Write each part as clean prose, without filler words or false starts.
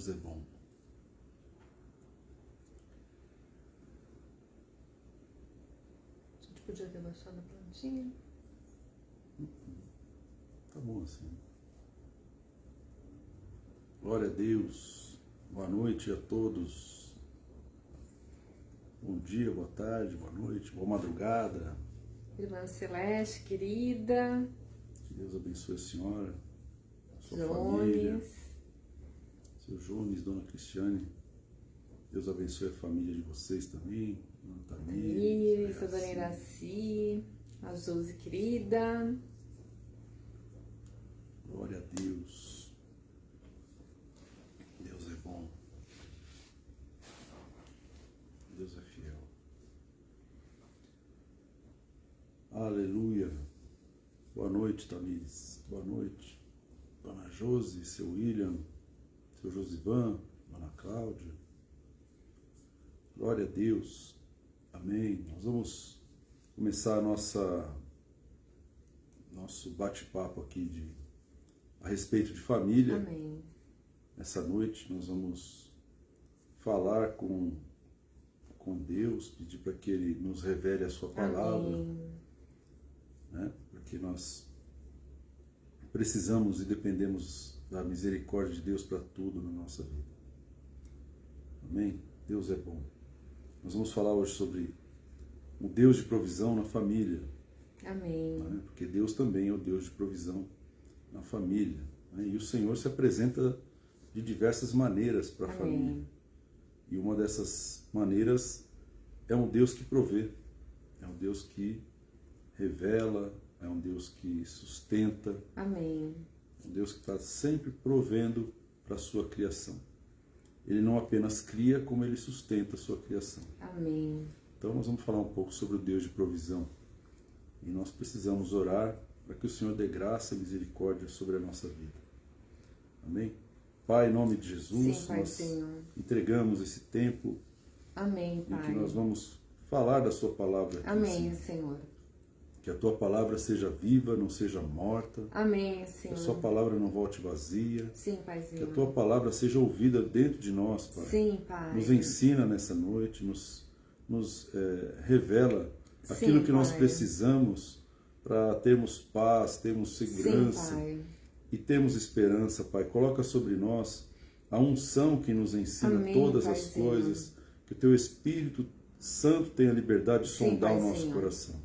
Deus é bom. A gente podia ter baixado a plantinha. Tá bom assim. Glória a Deus. Boa noite a todos. Bom dia, boa tarde, boa noite, boa madrugada. Irmã Celeste, querida. Que Deus abençoe a senhora, a sua família. Seu Jones, Dona Cristiane. Deus abençoe a família de vocês também. Dona Tamires, a Dona Iraci, a Josi, querida. Glória a Deus. Deus é bom. Deus é fiel. Aleluia. Boa noite, Tamires. Boa noite. Dona Josi, seu William, seu Josivan, Dona Cláudia. Glória a Deus. Amém. Nós vamos começar nosso bate-papo aqui a respeito de família. Amém. Essa noite nós vamos falar com Deus, pedir para que Ele nos revele a sua palavra. Amém. Né? Porque nós precisamos e dependemos da misericórdia de Deus para tudo na nossa vida. Amém? Deus é bom. Nós vamos falar hoje sobre o Deus de provisão na família. Amém. Né? Porque Deus também é o Deus de provisão na família. Né? E o Senhor se apresenta de diversas maneiras para a família. E uma dessas maneiras é um Deus que provê, é um Deus que revela, é um Deus que sustenta. Amém. Um Deus que está sempre provendo para a sua criação. Ele não apenas cria, como Ele sustenta a sua criação. Amém. Então nós vamos falar um pouco sobre o Deus de provisão. E nós precisamos orar para que o Senhor dê graça e misericórdia sobre a nossa vida. Amém? Pai, em nome de Jesus, Sim, Pai, nós Senhor. entregamos esse tempo. Amém, Pai. Em que nós vamos falar da sua palavra aqui. Amém, Senhor. Que a tua palavra seja viva, não seja morta. Amém, Senhor. Que a sua palavra não volte vazia. Sim, Paizinho. Que a tua palavra seja ouvida dentro de nós, Pai. Sim, Pai. Nos ensina nessa noite, nos revela aquilo que nós precisamos para termos paz, termos segurança. Sim, Pai. E temos esperança, Pai. Coloca sobre nós a unção que nos ensina todas as coisas. Que o teu Espírito Santo tenha liberdade de sondar o nosso coração.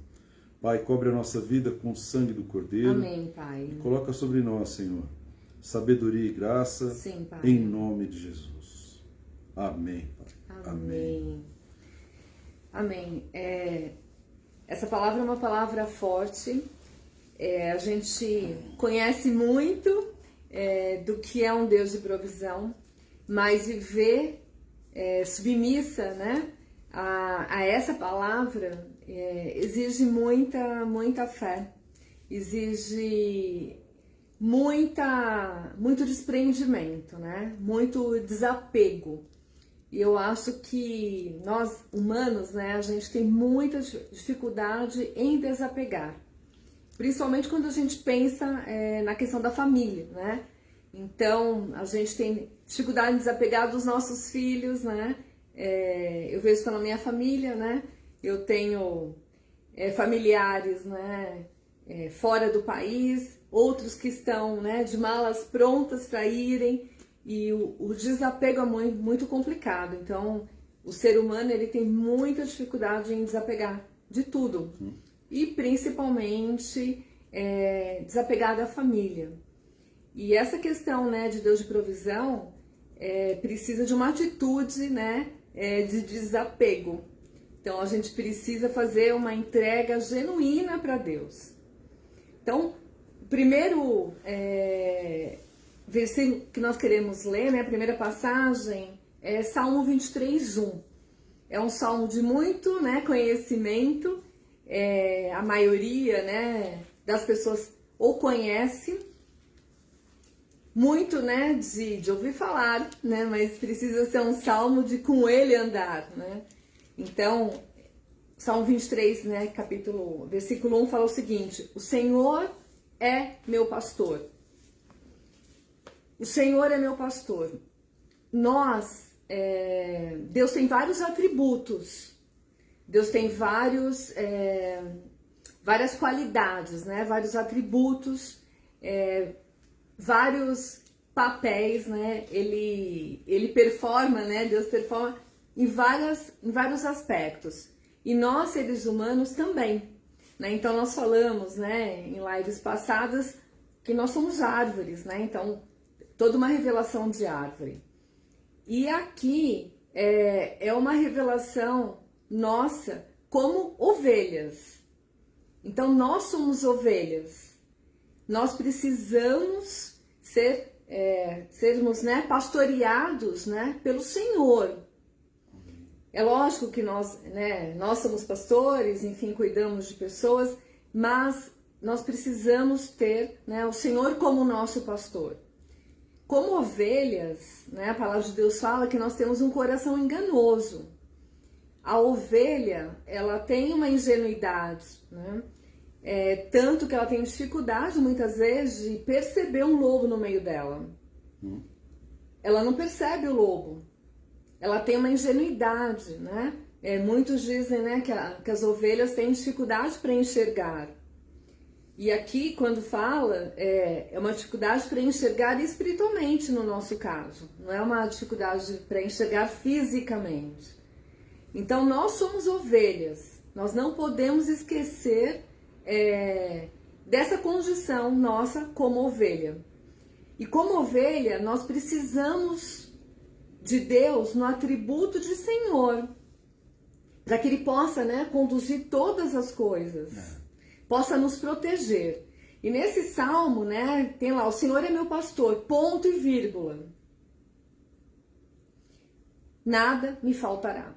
Pai, cobre a nossa vida com o sangue do Cordeiro. Amém, Pai. E coloca sobre nós, Senhor, sabedoria e graça. Sim, Pai. Em nome de Jesus. Amém, Pai. Amém. Amém. Essa palavra é uma palavra forte. A gente conhece muito do que é um Deus de provisão, mas viver submissa, né, a essa palavra exige muita fé, exige muito desprendimento, né, muito desapego. E eu acho que nós humanos, né, a gente tem muita dificuldade em desapegar. Principalmente quando a gente pensa na questão da família, né? Então, a gente tem dificuldade em desapegar dos nossos filhos, né? Eu vejo pela minha família, né? Eu tenho familiares, né? Fora do país, outros que estão, né, de malas prontas para irem, e o desapego é muito complicado. Então, o ser humano, ele tem muita dificuldade em desapegar de tudo. E principalmente desapegar da família. E essa questão, né, de Deus de provisão precisa de uma atitude, né, de desapego. Então a gente precisa fazer uma entrega genuína para Deus. Então, o primeiro versículo que nós queremos ler, né, a primeira passagem, é Salmo 23:1. É um salmo de muito, né, conhecimento. A maioria, né, das pessoas ou conhece muito, né, de ouvir falar, né, mas precisa ser um salmo de com ele andar, né. Então, Salmo 23, né, versículo 1 fala o seguinte: o Senhor é meu pastor. O Senhor é meu pastor. Deus tem vários atributos, Deus tem várias qualidades, né? Vários atributos, vários papéis, né? Ele performa, né? Deus performa em vários aspectos. E nós, seres humanos, também, né? Então, nós falamos, né, em lives passadas, que nós somos árvores, né? Então, toda uma revelação de árvore. E aqui é uma revelação nossa como ovelhas. Então, nós somos ovelhas. Nós precisamos sermos, né, pastoreados, né, pelo Senhor. É lógico que nós somos pastores, enfim, cuidamos de pessoas, mas nós precisamos ter, né, o Senhor como nosso pastor. Como ovelhas, né, a palavra de Deus fala que nós temos um coração enganoso. A ovelha, ela tem uma ingenuidade, né? Tanto que ela tem dificuldade, muitas vezes, de perceber um lobo no meio dela. Ela não percebe o lobo. Ela tem uma ingenuidade, né? Muitos dizem, né, que as ovelhas têm dificuldade para enxergar. E aqui, quando fala, é uma dificuldade para enxergar espiritualmente, no nosso caso. Não é uma dificuldade para enxergar fisicamente. Então, nós somos ovelhas. Nós não podemos esquecer dessa condição nossa como ovelha. E como ovelha, nós precisamos de Deus no atributo de Senhor, para que Ele possa, né, conduzir todas as coisas, possa nos proteger. E nesse salmo, né, tem lá, o Senhor é meu pastor, ponto e vírgula. Nada me faltará.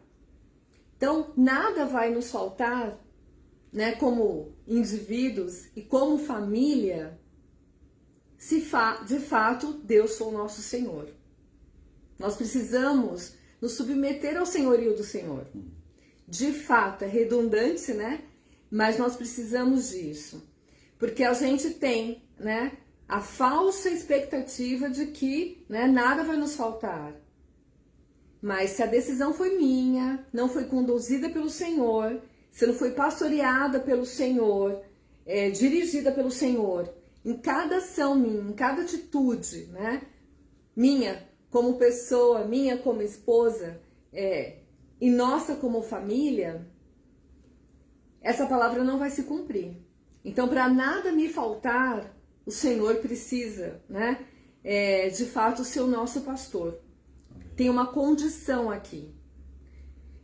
Então, nada vai nos faltar, né, como indivíduos e como família, se de fato Deus for o nosso Senhor. Nós precisamos nos submeter ao senhorio do Senhor. De fato, é redundante, né? Mas nós precisamos disso. Porque a gente tem, né, a falsa expectativa de que, né, nada vai nos faltar. Mas se a decisão foi minha, não foi conduzida pelo Senhor, se não foi pastoreada pelo Senhor, dirigida pelo Senhor, em cada ação minha, em cada atitude, né, minha como pessoa, minha como esposa, e nossa como família, essa palavra não vai se cumprir. Então, para nada me faltar, o Senhor precisa, né, de fato, ser o nosso pastor. Tem uma condição aqui.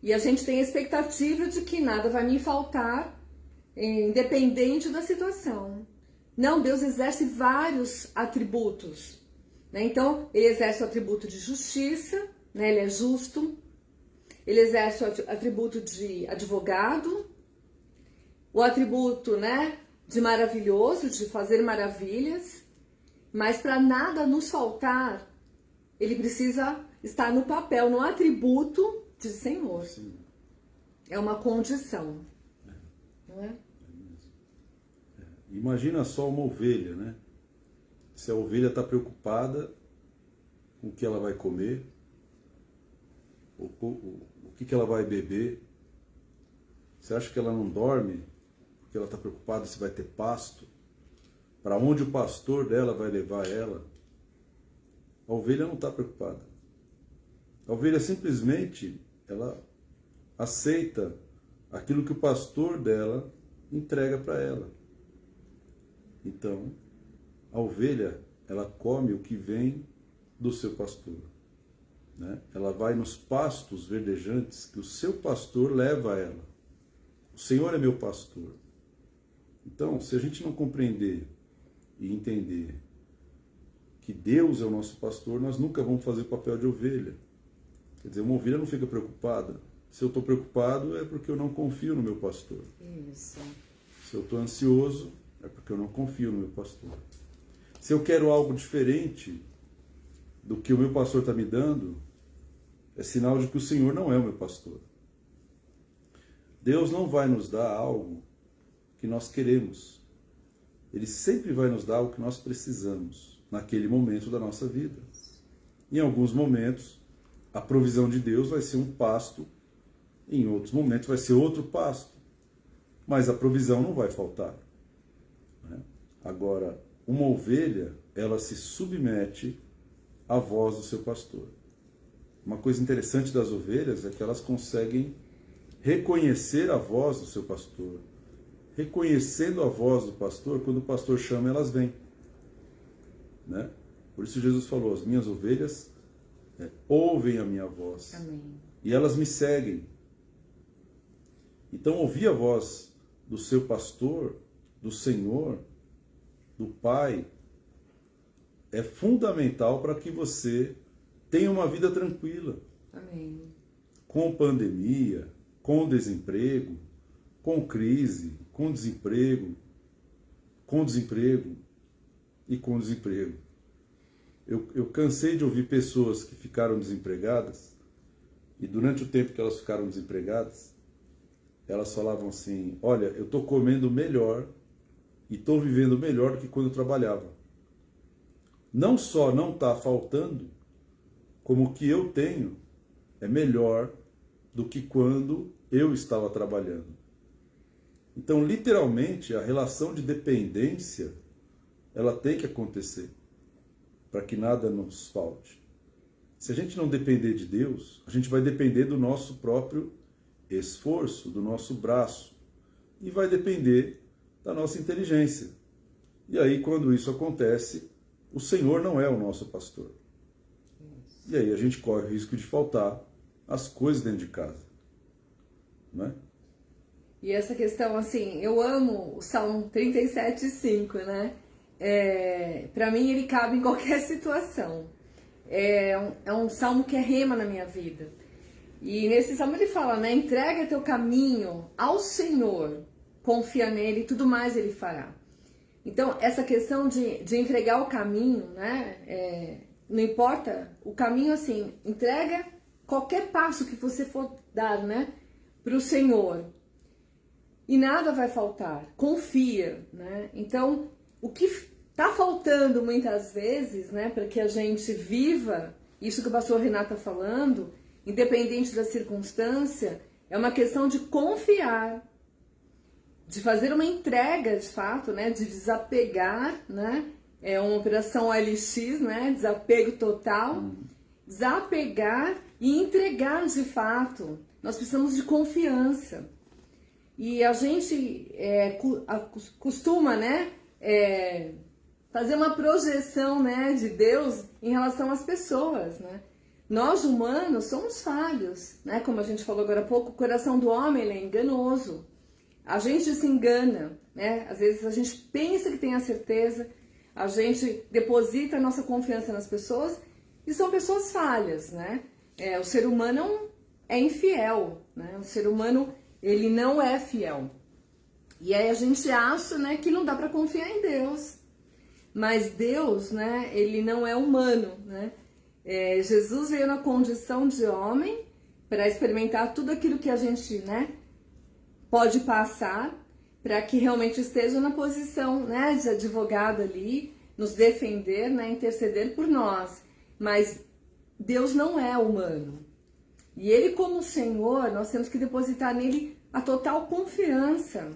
E a gente tem a expectativa de que nada vai me faltar, independente da situação. Não, Deus exerce vários atributos, né? Então, Ele exerce o atributo de justiça, né? Ele é justo. Ele exerce o atributo de advogado, o atributo, né, de maravilhoso, de fazer maravilhas. Mas para nada nos faltar, Ele precisa estar no papel, no atributo de Senhor. Sim. É uma condição. Não é? Imagina só uma ovelha, né? Se a ovelha está preocupada com o que ela vai comer, o que ela vai beber, você acha que ela não dorme porque ela está preocupada se vai ter pasto? Para onde o pastor dela vai levar ela? A ovelha não está preocupada. A ovelha simplesmente, ela aceita aquilo que o pastor dela entrega para ela. Então, a ovelha, ela come o que vem do seu pastor, né? Ela vai nos pastos verdejantes que o seu pastor leva a ela. O Senhor é meu pastor. Então, se a gente não compreender e entender que Deus é o nosso pastor, nós nunca vamos fazer o papel de ovelha. Quer dizer, uma ovelha não fica preocupada. Se eu estou preocupado, é porque eu não confio no meu pastor. Isso. Se eu estou ansioso, é porque eu não confio no meu pastor. Se eu quero algo diferente do que o meu pastor está me dando, é sinal de que o Senhor não é o meu pastor. Deus não vai nos dar algo que nós queremos. Ele sempre vai nos dar o que nós precisamos naquele momento da nossa vida. Em alguns momentos, a provisão de Deus vai ser um pasto, em outros momentos vai ser outro pasto, mas a provisão não vai faltar, né? Agora, uma ovelha, ela se submete à voz do seu pastor. Uma coisa interessante das ovelhas é que elas conseguem reconhecer a voz do seu pastor. Reconhecendo a voz do pastor, quando o pastor chama, elas vêm, né? Por isso Jesus falou, as minhas ovelhas ouvem a minha voz. Amém. E elas me seguem. Então, ouvir a voz do seu pastor, do Senhor, do Pai, é fundamental para que você tenha uma vida tranquila. Amém. Com pandemia, com desemprego, com crise, com desemprego e com desemprego. Eu cansei de ouvir pessoas que ficaram desempregadas e durante o tempo que elas ficaram desempregadas, elas falavam assim, olha, eu estou comendo melhor e estou vivendo melhor do que quando eu trabalhava. Não só não está faltando, como o que eu tenho é melhor do que quando eu estava trabalhando. Então, literalmente, a relação de dependência, ela tem que acontecer para que nada nos falte. Se a gente não depender de Deus, a gente vai depender do nosso próprio esforço, do nosso braço, e vai depender da nossa inteligência. E aí, quando isso acontece, o Senhor não é o nosso pastor. E aí a gente corre o risco de faltar as coisas dentro de casa, né? E essa questão, assim, eu amo o Salmo 37:5, né? Para mim ele cabe em qualquer situação. É um salmo que é rema na minha vida. E nesse salmo ele fala, né? Entrega teu caminho ao Senhor, confia nele e tudo mais ele fará. Então, essa questão de entregar o caminho, né? Não importa o caminho, assim, entrega qualquer passo que você for dar, né? Para o Senhor. E nada vai faltar. Confia, né? Então, o que está faltando muitas vezes, né? Para que a gente viva isso que o pastor Renato está falando, independente da circunstância, é uma questão de confiar, de fazer uma entrega, de fato, né? De desapegar, né? É uma operação OLX, né? Desapego total. Desapegar e entregar de fato. Nós precisamos de confiança. E a gente costuma, né? Fazer uma projeção, né? De Deus em relação às pessoas, né? Nós humanos somos falhos, né? Como a gente falou agora há pouco, o coração do homem ele é enganoso. A gente se engana, né? Às vezes a gente pensa que tem a certeza, a gente deposita a nossa confiança nas pessoas e são pessoas falhas, né? O ser humano é infiel, né? O ser humano, ele não é fiel. E aí a gente acha, né, que não dá para confiar em Deus. Mas Deus, né, ele não é humano, né? Jesus veio na condição de homem para experimentar tudo aquilo que a gente, né, pode passar, para que realmente esteja na posição, né, de advogado ali, nos defender, né, interceder por nós. Mas Deus não é humano. E Ele, como Senhor, nós temos que depositar nele a total confiança.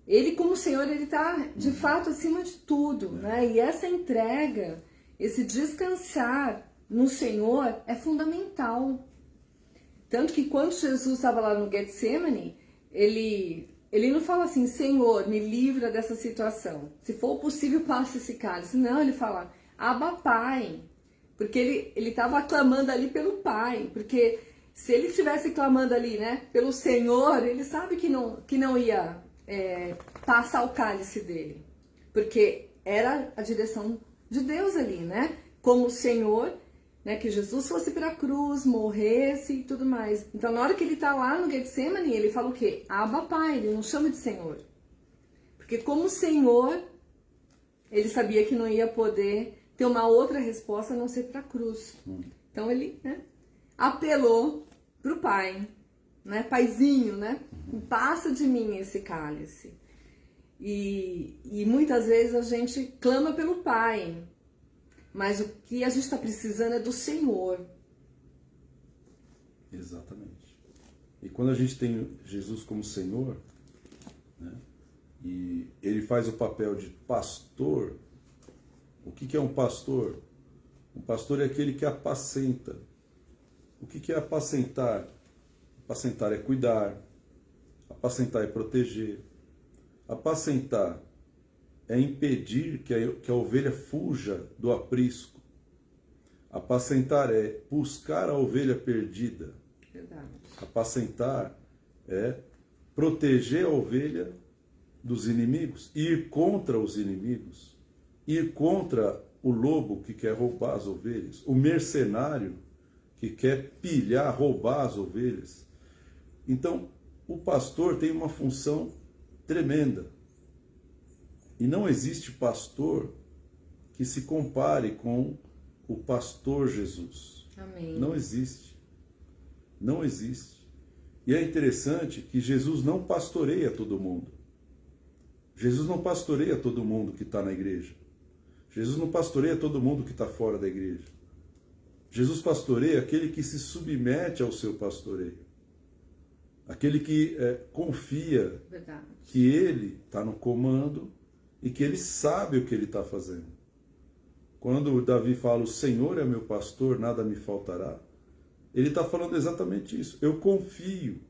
Ele, como Senhor, Ele está, de fato, acima de tudo, né? E essa entrega, esse descansar no Senhor é fundamental. Tanto que quando Jesus estava lá no Getsemane, ele não fala assim, Senhor, me livra dessa situação. Se for possível, passe esse cálice. Não, ele fala, Abba, Pai. Porque ele estava clamando ali pelo Pai. Porque se ele estivesse clamando ali, né, pelo Senhor, ele sabe que não ia passar o cálice dele. Porque era a direção de Deus ali, né? Como o Senhor, né, que Jesus fosse para a cruz, morresse e tudo mais. Então, na hora que ele está lá no Getsemane, ele fala o quê? Abba, Pai, ele não chama de Senhor. Porque como Senhor, ele sabia que não ia poder ter uma outra resposta a não ser para a cruz. Então, ele, né, apelou para o Pai, né, Paizinho, né, passa de mim esse cálice. E muitas vezes a gente clama pelo Pai, mas o que a gente está precisando é do Senhor. Exatamente. E quando a gente tem Jesus como Senhor, né, e ele faz o papel de pastor, o que é um pastor? Um pastor é aquele que apacenta. O que é apacentar? Apacentar é cuidar, apacentar é proteger, apacentar é impedir que a ovelha fuja do aprisco, apacentar é buscar a ovelha perdida, Verdade. apacentar é proteger a ovelha dos inimigos, ir contra os inimigos, ir contra o lobo que quer roubar as ovelhas, o mercenário que quer pilhar, roubar as ovelhas. Então, o pastor tem uma função tremenda. E não existe pastor que se compare com o pastor Jesus. Amém. Não existe. Não existe. E é interessante que Jesus não pastoreia todo mundo. Jesus não pastoreia todo mundo que está na igreja. Jesus não pastoreia todo mundo que está fora da igreja. Jesus pastoreia aquele que se submete ao seu pastoreio. Aquele que confia Verdade. que ele está no comando e que ele sabe o que ele está fazendo. Quando Davi fala, o Senhor é meu pastor, nada me faltará, ele está falando exatamente isso. Eu confio,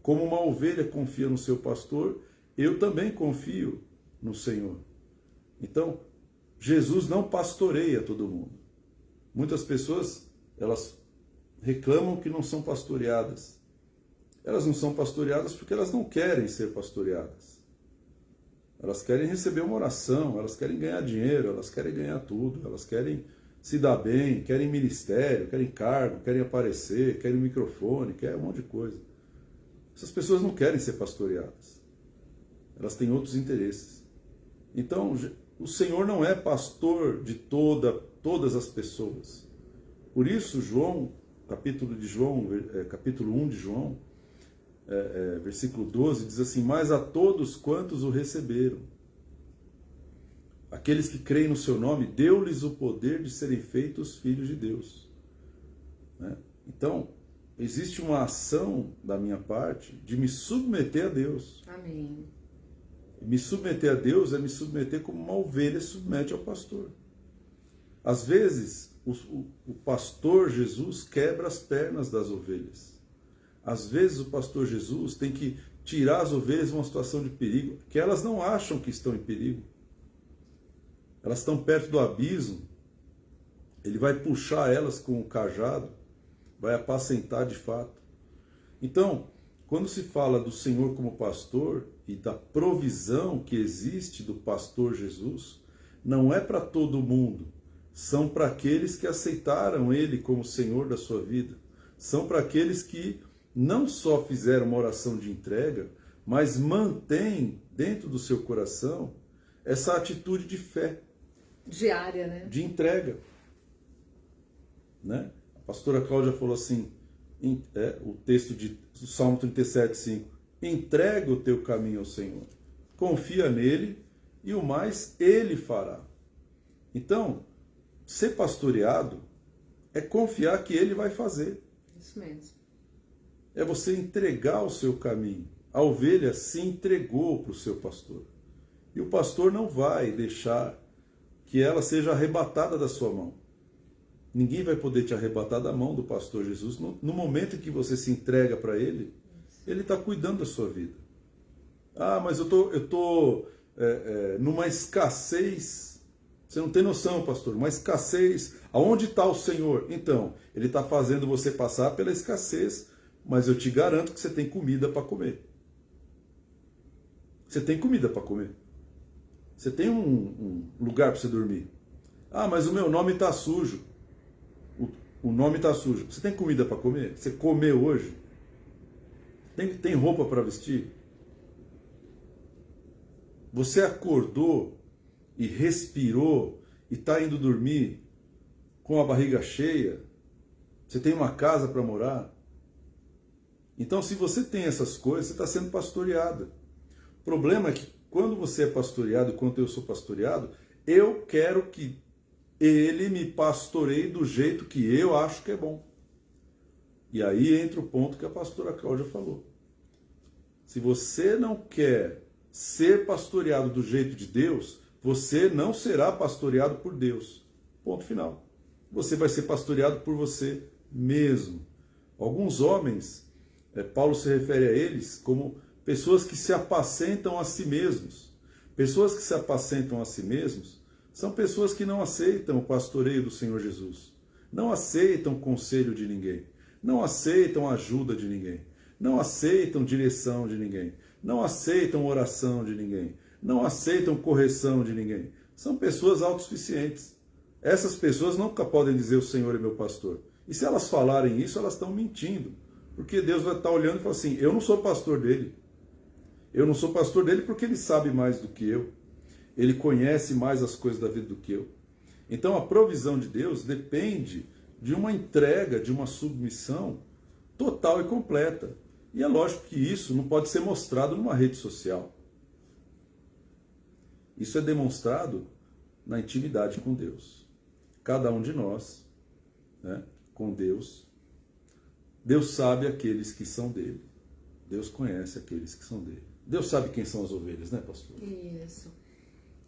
como uma ovelha confia no seu pastor, eu também confio no Senhor. Então, Jesus não pastoreia todo mundo. Muitas pessoas, elas reclamam que não são pastoreadas. Elas não são pastoreadas porque elas não querem ser pastoreadas. Elas querem receber uma oração, elas querem ganhar dinheiro, elas querem ganhar tudo, elas querem se dar bem, querem ministério, querem cargo, querem aparecer, querem microfone, querem um monte de coisa. Essas pessoas não querem ser pastoreadas. Elas têm outros interesses. Então, o Senhor não é pastor de todas as pessoas. Por isso, João, capítulo 1 de João, versículo 12, diz assim, mas a todos quantos o receberam, aqueles que creem no seu nome, deu-lhes o poder de serem feitos filhos de Deus. Né? Então, existe uma ação da minha parte de me submeter a Deus. Amém. Me submeter a Deus é me submeter como uma ovelha submete ao pastor. Às vezes, o pastor Jesus quebra as pernas das ovelhas. Às vezes, o pastor Jesus tem que tirar as ovelhas de uma situação de perigo, que elas não acham que estão em perigo. Elas estão perto do abismo. Ele vai puxar elas com o cajado, vai apacentar de fato. Então, quando se fala do Senhor como pastor e da provisão que existe do pastor Jesus, não é para todo mundo. São para aqueles que aceitaram Ele como Senhor da sua vida. São para aqueles que não só fizeram uma oração de entrega, mas mantêm dentro do seu coração essa atitude de fé. Diária, né? De entrega. Né? A pastora Cláudia falou assim, o texto do Salmo 37:5, entrega o teu caminho ao Senhor, confia nele e o mais ele fará. Então, ser pastoreado é confiar que ele vai fazer. Isso mesmo. É você entregar o seu caminho. A ovelha se entregou para o seu pastor. E o pastor não vai deixar que ela seja arrebatada da sua mão. Ninguém vai poder te arrebatar da mão do pastor Jesus. No momento em que você se entrega para ele, ele está cuidando da sua vida. Ah, mas eu tô numa escassez. Você não tem noção, pastor. Uma escassez. Aonde está o Senhor? Então, ele está fazendo você passar pela escassez, mas eu te garanto que você tem comida para comer. Você tem comida para comer. Você tem um lugar para você dormir. Ah, mas o meu nome está sujo. O nome está sujo. Você tem comida para comer? Você comeu hoje? Tem roupa para vestir? Você acordou e respirou e está indo dormir com a barriga cheia? Você tem uma casa para morar? Então, se você tem essas coisas, você está sendo pastoreada. O problema é que quando você é pastoreado, enquanto eu sou pastoreado, eu quero que ele me pastoreie do jeito que eu acho que é bom. E aí entra o ponto que a pastora Cláudia falou. Se você não quer ser pastoreado do jeito de Deus, você não será pastoreado por Deus. Ponto final. Você vai ser pastoreado por você mesmo. Alguns homens, Paulo se refere a eles como pessoas que se apacentam a si mesmos. Pessoas que se apacentam a si mesmos são pessoas que não aceitam o pastoreio do Senhor Jesus. Não aceitam o conselho de ninguém. Não aceitam a ajuda de ninguém. Não aceitam direção de ninguém. Não aceitam oração de ninguém. Não aceitam correção de ninguém. São pessoas autossuficientes. Essas pessoas nunca podem dizer o Senhor é meu pastor. E se elas falarem isso, elas estão mentindo. Porque Deus vai estar olhando e falar assim, eu não sou pastor dele. Eu não sou pastor dele porque ele sabe mais do que eu. Ele conhece mais as coisas da vida do que eu. Então a provisão de Deus depende de uma entrega, de uma submissão total e completa. E é lógico que isso não pode ser mostrado numa rede social. Isso é demonstrado na intimidade com Deus. Cada um de nós, né, com Deus, Deus sabe aqueles que são dele. Deus conhece aqueles que são dele. Deus sabe quem são as ovelhas, né, pastor? Isso.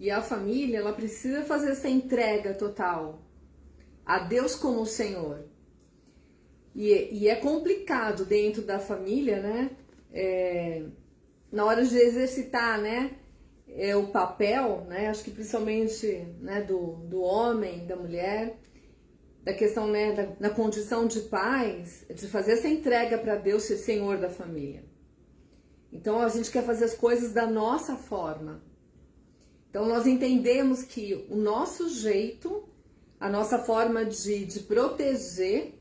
E a família, ela precisa fazer essa entrega total a Deus como Senhor. E é complicado dentro da família, né? Na hora de exercitar, né? O papel, né? Acho que principalmente, né? Do homem, da mulher, da questão, né? Da condição de pais, de fazer essa entrega para Deus ser Senhor da família. Então a gente quer fazer as coisas da nossa forma. Então nós entendemos que o nosso jeito, a nossa forma de proteger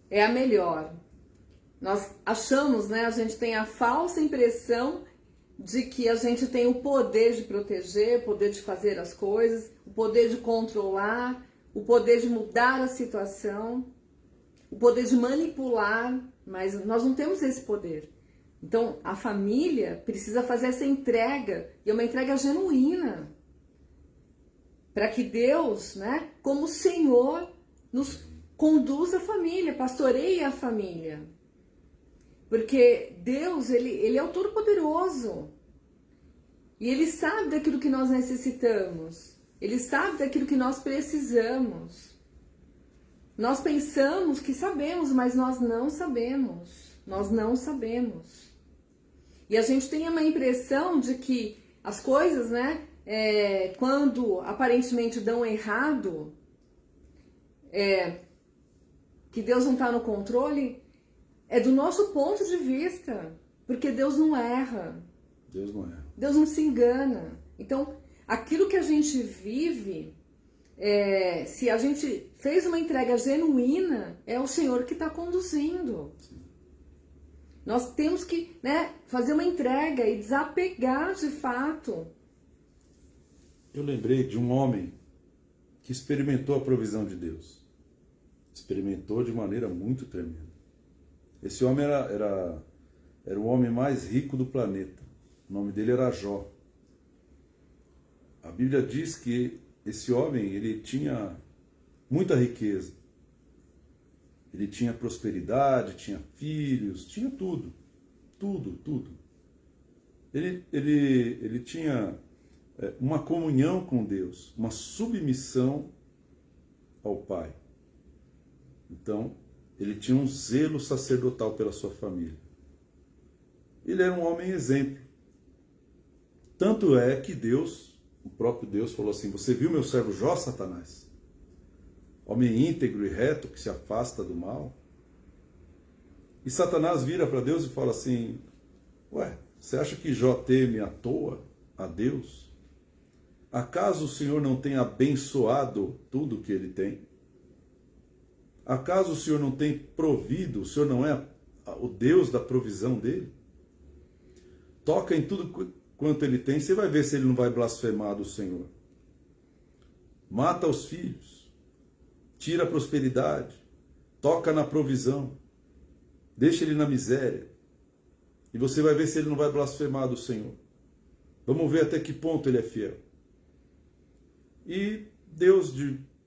é a melhor. Nós achamos, né, a gente tem a falsa impressão de que a gente tem o poder de proteger, o poder de fazer as coisas, o poder de controlar, o poder de mudar a situação, o poder de manipular, mas nós não temos esse poder. Então, a família precisa fazer essa entrega, e é uma entrega genuína, para que Deus, né, como Senhor, nos conduza a família, pastoreie a família. Porque Deus, ele é o Todo-Poderoso. E Ele sabe daquilo que nós necessitamos. Ele sabe daquilo que nós precisamos. Nós pensamos que sabemos, mas nós não sabemos. Nós não sabemos. E a gente tem uma impressão de que as coisas, né, quando aparentemente dão errado, que Deus não está no controle, é do nosso ponto de vista, porque Deus não erra. Deus não erra. Deus não se engana. Então, aquilo que a gente vive, se a gente fez uma entrega genuína, é o Senhor que está conduzindo. Sim. Nós temos que, né, fazer uma entrega e desapegar de fato. Eu lembrei de um homem que experimentou a provisão de Deus. Experimentou de maneira muito tremenda. Esse homem era o homem mais rico do planeta. O nome dele era Jó. A Bíblia diz que esse homem, ele tinha muita riqueza. Ele tinha prosperidade, tinha filhos, tinha tudo. Tudo. Ele tinha uma comunhão com Deus, uma submissão ao Pai. Então, ele tinha um zelo sacerdotal pela sua família. Ele era um homem exemplo. Tanto é que Deus, o próprio Deus, falou assim: você viu meu servo Jó, Satanás? Homem íntegro e reto que se afasta do mal. E Satanás vira para Deus e fala assim: ué, você acha que Jó teme à toa a Deus? Acaso o Senhor não tem abençoado tudo que ele tem? Acaso o Senhor não tem provido? O Senhor não é o Deus da provisão dele? Toca em tudo quanto ele tem, você vai ver se ele não vai blasfemar do Senhor. Mata os filhos, tira a prosperidade, toca na provisão, deixa ele na miséria, e você vai ver se ele não vai blasfemar do Senhor. Vamos ver até que ponto ele é fiel. E Deus,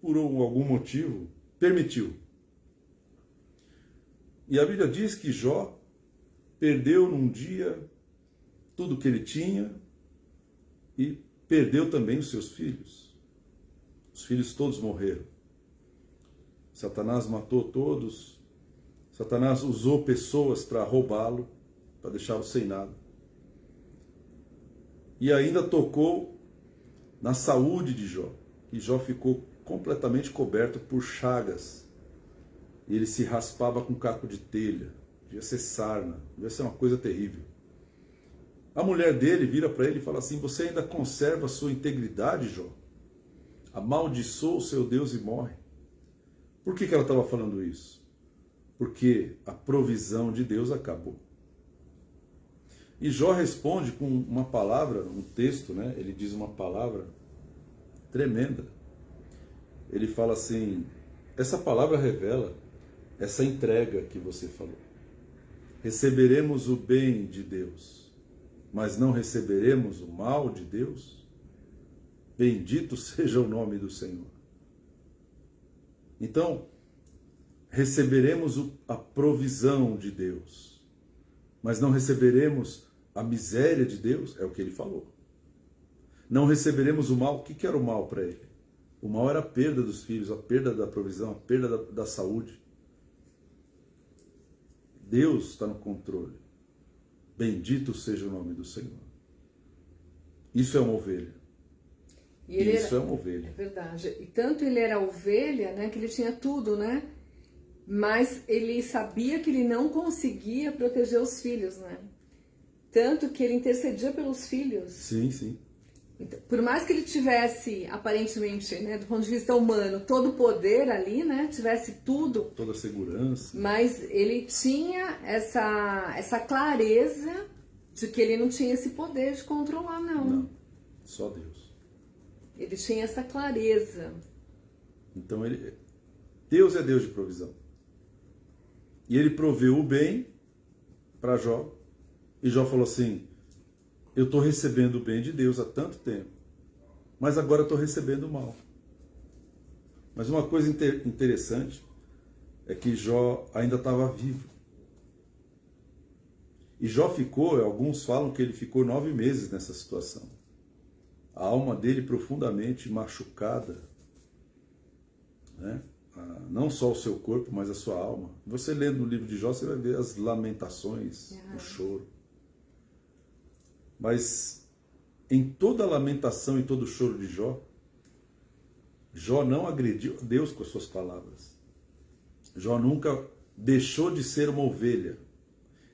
por algum motivo, permitiu. E a Bíblia diz que Jó perdeu num dia tudo que ele tinha e perdeu também os seus filhos. Os filhos todos morreram. Satanás matou todos. Satanás usou pessoas para roubá-lo, para deixá-lo sem nada. E ainda tocou na saúde de Jó. E Jó ficou completamente coberto por chagas. E ele se raspava com caco de telha. Devia ser sarna, devia ser uma coisa terrível. A mulher dele vira para ele e fala assim: você ainda conserva a sua integridade, Jó? Amaldiçoa o seu Deus e morre. Por que ela estava falando isso? Porque a provisão de Deus acabou. E Jó responde com uma palavra, um texto, né? Ele diz uma palavra tremenda. Ele fala assim: essa palavra revela essa entrega que você falou. Receberemos o bem de Deus, mas não receberemos o mal de Deus? Bendito seja o nome do Senhor. Então, receberemos a provisão de Deus, mas não receberemos a miséria de Deus? É o que ele falou. Não receberemos o mal. O que era o mal para ele? O mal era a perda dos filhos, a perda da provisão, a perda da saúde. Deus está no controle. Bendito seja o nome do Senhor. Isso é uma ovelha. Isso é uma ovelha. É verdade. E tanto ele era ovelha, né, que ele tinha tudo, né? Mas ele sabia que ele não conseguia proteger os filhos, né? Tanto que ele intercedia pelos filhos. Sim, sim. Então, por mais que ele tivesse, aparentemente, né, do ponto de vista humano, todo o poder ali, né, tivesse tudo. Toda a segurança. Mas ele tinha essa clareza de que ele não tinha esse poder de controlar, não. Não, só Deus. Ele tinha essa clareza. Então, Deus é Deus de provisão. E ele proveu o bem para Jó. E Jó falou assim: eu estou recebendo o bem de Deus há tanto tempo, mas agora estou recebendo o mal. Mas uma coisa interessante é que Jó ainda estava vivo. E Jó ficou, alguns falam que ele ficou 9 meses nessa situação. A alma dele profundamente machucada, né? Não só o seu corpo, mas a sua alma. Você lendo no livro de Jó, você vai ver as lamentações, o choro. Mas em toda a lamentação e todo o choro de Jó, Jó não agrediu Deus com as suas palavras. Jó nunca deixou de ser uma ovelha.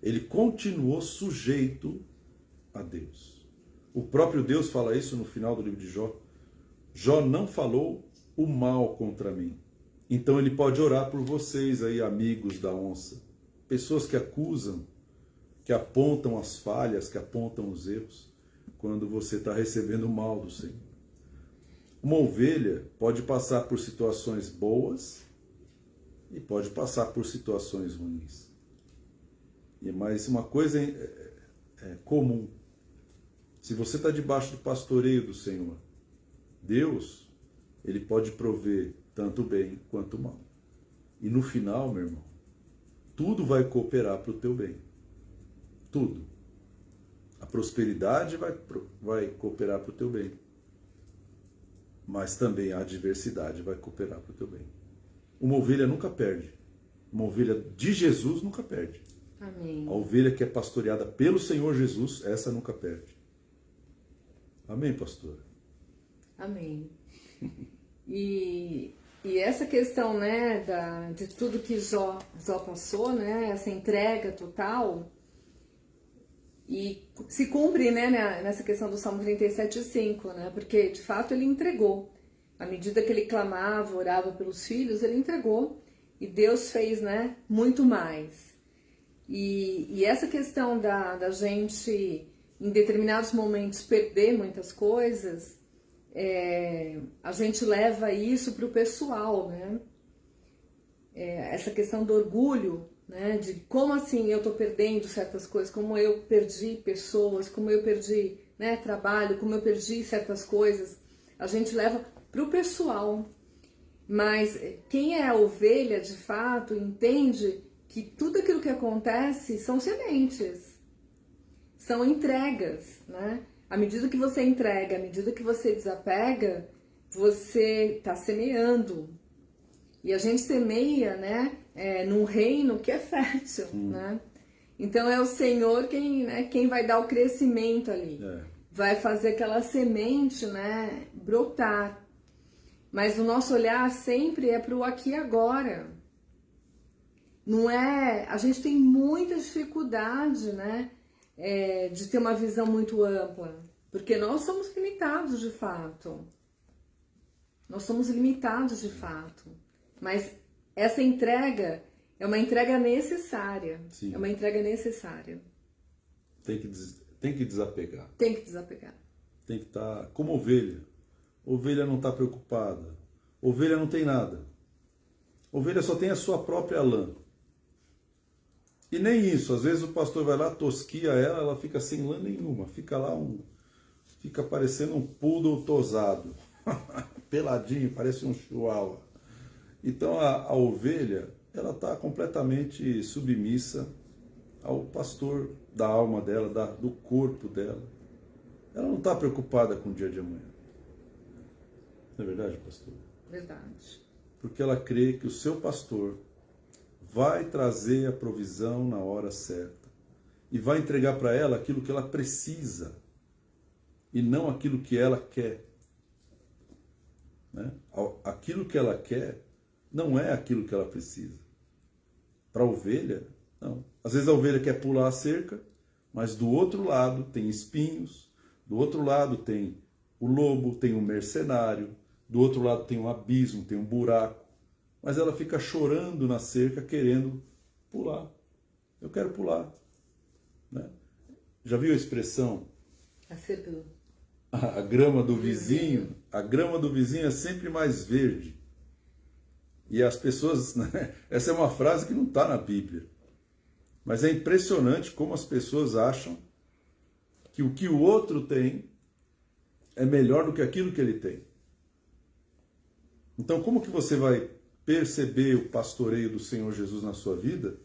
Ele continuou sujeito a Deus. O próprio Deus fala isso no final do livro de Jó. Jó não falou o mal contra mim. Então ele pode orar por vocês aí, amigos da onça. Pessoas que acusam, que apontam as falhas, que apontam os erros, quando você está recebendo o mal do Senhor. Uma ovelha pode passar por situações boas e pode passar por situações ruins. Mas uma coisa é comum. Se você está debaixo do pastoreio do Senhor, Deus, Ele pode prover tanto o bem quanto o mal. E no final, meu irmão, tudo vai cooperar para o teu bem. Tudo. A prosperidade vai cooperar para o teu bem. Mas também a adversidade vai cooperar para o teu bem. Uma ovelha nunca perde. Uma ovelha de Jesus nunca perde. Amém. A ovelha que é pastoreada pelo Senhor Jesus, essa nunca perde. Amém, pastora? Amém. E essa questão, né, de tudo que Jó passou, né, essa entrega total, e se cumpre, né, nessa questão do Salmo 37:5, né, porque de fato ele entregou. À medida que ele clamava, orava pelos filhos, ele entregou. E Deus fez, né, muito mais. E essa questão da gente, em determinados momentos, perder muitas coisas, a gente leva isso para o pessoal, né? Essa questão do orgulho, né? De como assim eu estou perdendo certas coisas, como eu perdi pessoas, como eu perdi, né, trabalho, como eu perdi certas coisas, a gente leva para o pessoal. Mas quem é a ovelha, de fato, entende que tudo aquilo que acontece são sementes, são entregas, né? À medida que você entrega, à medida que você desapega, você está semeando. E a gente semeia, né, num reino que é fértil, né? Então é o Senhor quem vai dar o crescimento ali. Vai fazer aquela semente, né, brotar. Mas o nosso olhar sempre é para o aqui e agora. Não é... A gente tem muita dificuldade, né, de ter uma visão muito ampla. Porque nós somos limitados de fato. Nós somos limitados de fato. Mas essa entrega é uma entrega necessária. Sim. É uma entrega necessária. Tem que desapegar. Tem que desapegar. Tem que estar como ovelha. Ovelha não está preocupada. Ovelha não tem nada. Ovelha só tem a sua própria lã. E nem isso. Às vezes o pastor vai lá, tosquia ela fica sem lã nenhuma. Fica lá fica parecendo um poodle tosado. Peladinho, parece um chihuahua. Então a ovelha, ela está completamente submissa ao pastor da alma dela, do corpo dela. Ela não está preocupada com o dia de amanhã. Não é verdade, pastor? Verdade. Porque ela crê que o seu pastor vai trazer a provisão na hora certa e vai entregar para ela aquilo que ela precisa e não aquilo que ela quer. Né? Aquilo que ela quer não é aquilo que ela precisa. Para a ovelha, não. Às vezes a ovelha quer pular a cerca, mas do outro lado tem espinhos, do outro lado tem o lobo, tem um mercenário, do outro lado tem um abismo, tem um buraco. Mas ela fica chorando na cerca, querendo pular. Eu quero pular. Né? Já viu a expressão? A grama do vizinho. A grama do vizinho é sempre mais verde. E as pessoas... Né? Essa é uma frase que não está na Bíblia. Mas é impressionante como as pessoas acham que o que o outro tem é melhor do que aquilo que ele tem. Então, como que você vai perceber o pastoreio do Senhor Jesus na sua vida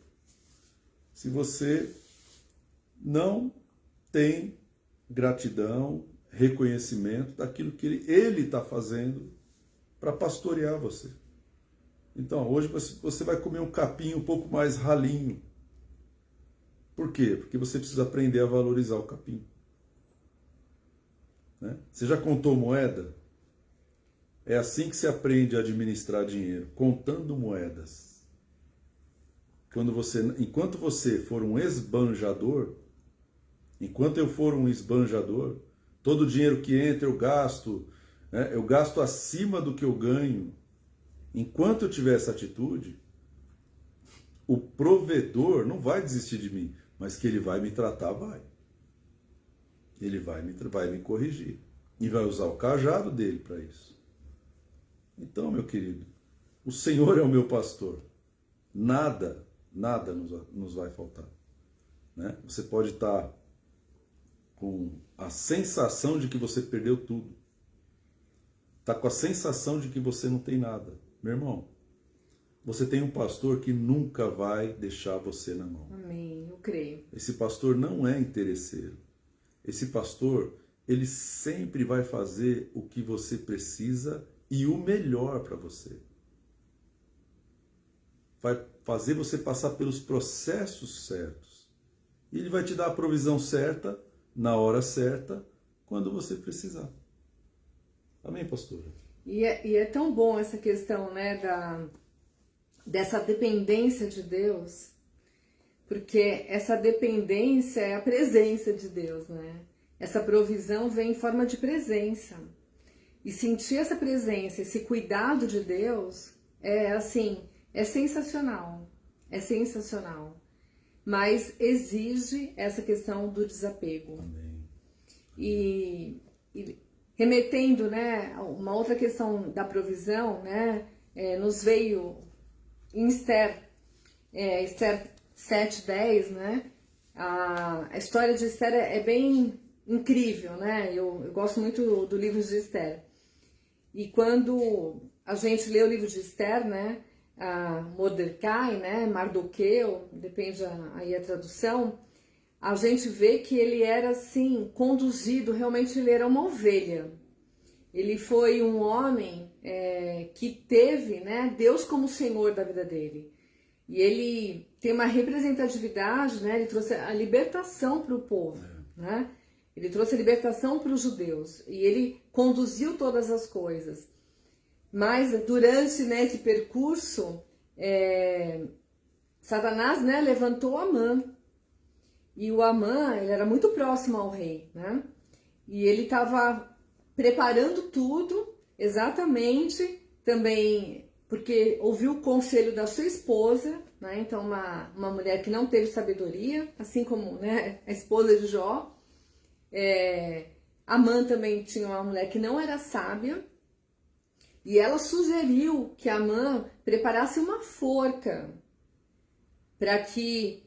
se você não tem gratidão, reconhecimento daquilo que ele está fazendo para pastorear você? Então, hoje você vai comer um capim um pouco mais ralinho. Por quê? Porque você precisa aprender a valorizar o capim. Né? Você já contou moeda? É assim que se aprende a administrar dinheiro, contando moedas. Enquanto você for um esbanjador, enquanto eu for um esbanjador, todo o dinheiro que entra eu gasto, né? Eu gasto acima do que eu ganho. Enquanto eu tiver essa atitude, o provedor não vai desistir de mim, mas que ele vai me tratar, vai. Ele vai me corrigir. E vai usar o cajado dele para isso. Então, meu querido, o Senhor é o meu pastor. Nada nos vai faltar. Né? Você pode estar com a sensação de que você perdeu tudo. Está com a sensação de que você não tem nada. Meu irmão, você tem um pastor que nunca vai deixar você na mão. Amém, eu creio. Esse pastor não é interesseiro. Esse pastor, ele sempre vai fazer o que você precisa e o melhor para você. Vai fazer você passar pelos processos certos. E ele vai te dar a provisão certa, na hora certa, quando você precisar. Amém, pastora? E é tão bom essa questão, né, dessa dependência de Deus, porque essa dependência é a presença de Deus, né? Essa provisão vem em forma de presença. E sentir essa presença, esse cuidado de Deus, é sensacional. É sensacional. Mas exige essa questão do desapego. Amém. E remetendo, né, uma outra questão da provisão, né, nos veio em Esther 7:10, né, a história de Esther é bem incrível, né, eu gosto muito do livro de Esther. E quando a gente lê o livro de Esther, né, a Mordecai, né, Mardoqueu, depende aí a tradução, a gente vê que ele era assim, conduzido, realmente ele era uma ovelha. Ele foi um homem que teve, né, Deus como Senhor da vida dele. E ele tem uma representatividade, né, ele trouxe a libertação para o povo, né? Ele trouxe a libertação para os judeus e ele conduziu todas as coisas. Mas durante, né, esse percurso, Satanás, né, levantou Amã. E o Amã, ele era muito próximo ao rei, né? E ele estava preparando tudo, exatamente, também porque ouviu o conselho da sua esposa, né? Então uma mulher que não teve sabedoria, assim como, né, a esposa de Jó. Amã também tinha uma mulher que não era sábia, e ela sugeriu que Amã preparasse uma forca para que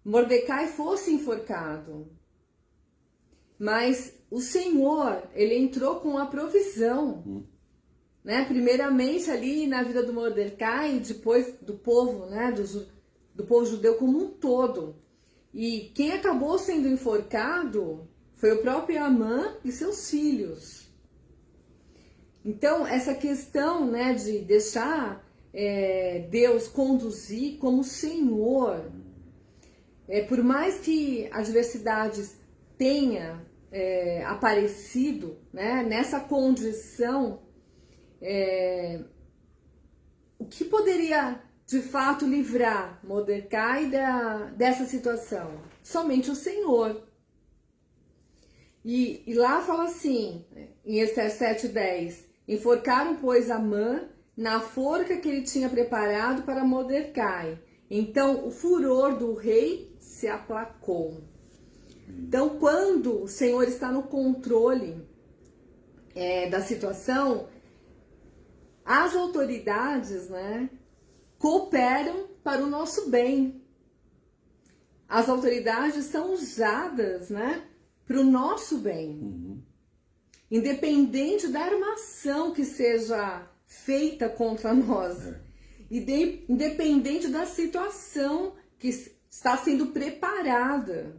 Mordecai fosse enforcado. Mas o Senhor, ele entrou com a provisão, né? Primeiramente ali na vida do Mordecai, depois do povo, né? Do povo judeu como um todo. E quem acabou sendo enforcado foi o próprio Amã e seus filhos. Então, essa questão, né, de deixar Deus conduzir como Senhor, por mais que adversidades tenha aparecido, né, nessa condição, o que poderia de fato livrar Mordecai dessa situação? Somente o Senhor. E lá fala assim, em Ester 7:10, enforcaram, pois, Amã na forca que ele tinha preparado para Mordecai. Então o furor do rei se aplacou. Então, quando o Senhor está no controle da situação, as autoridades, né, cooperam para o nosso bem. As autoridades são usadas, né, para o nosso bem. Independente da armação que seja feita contra nós. Independente da situação que está sendo preparada.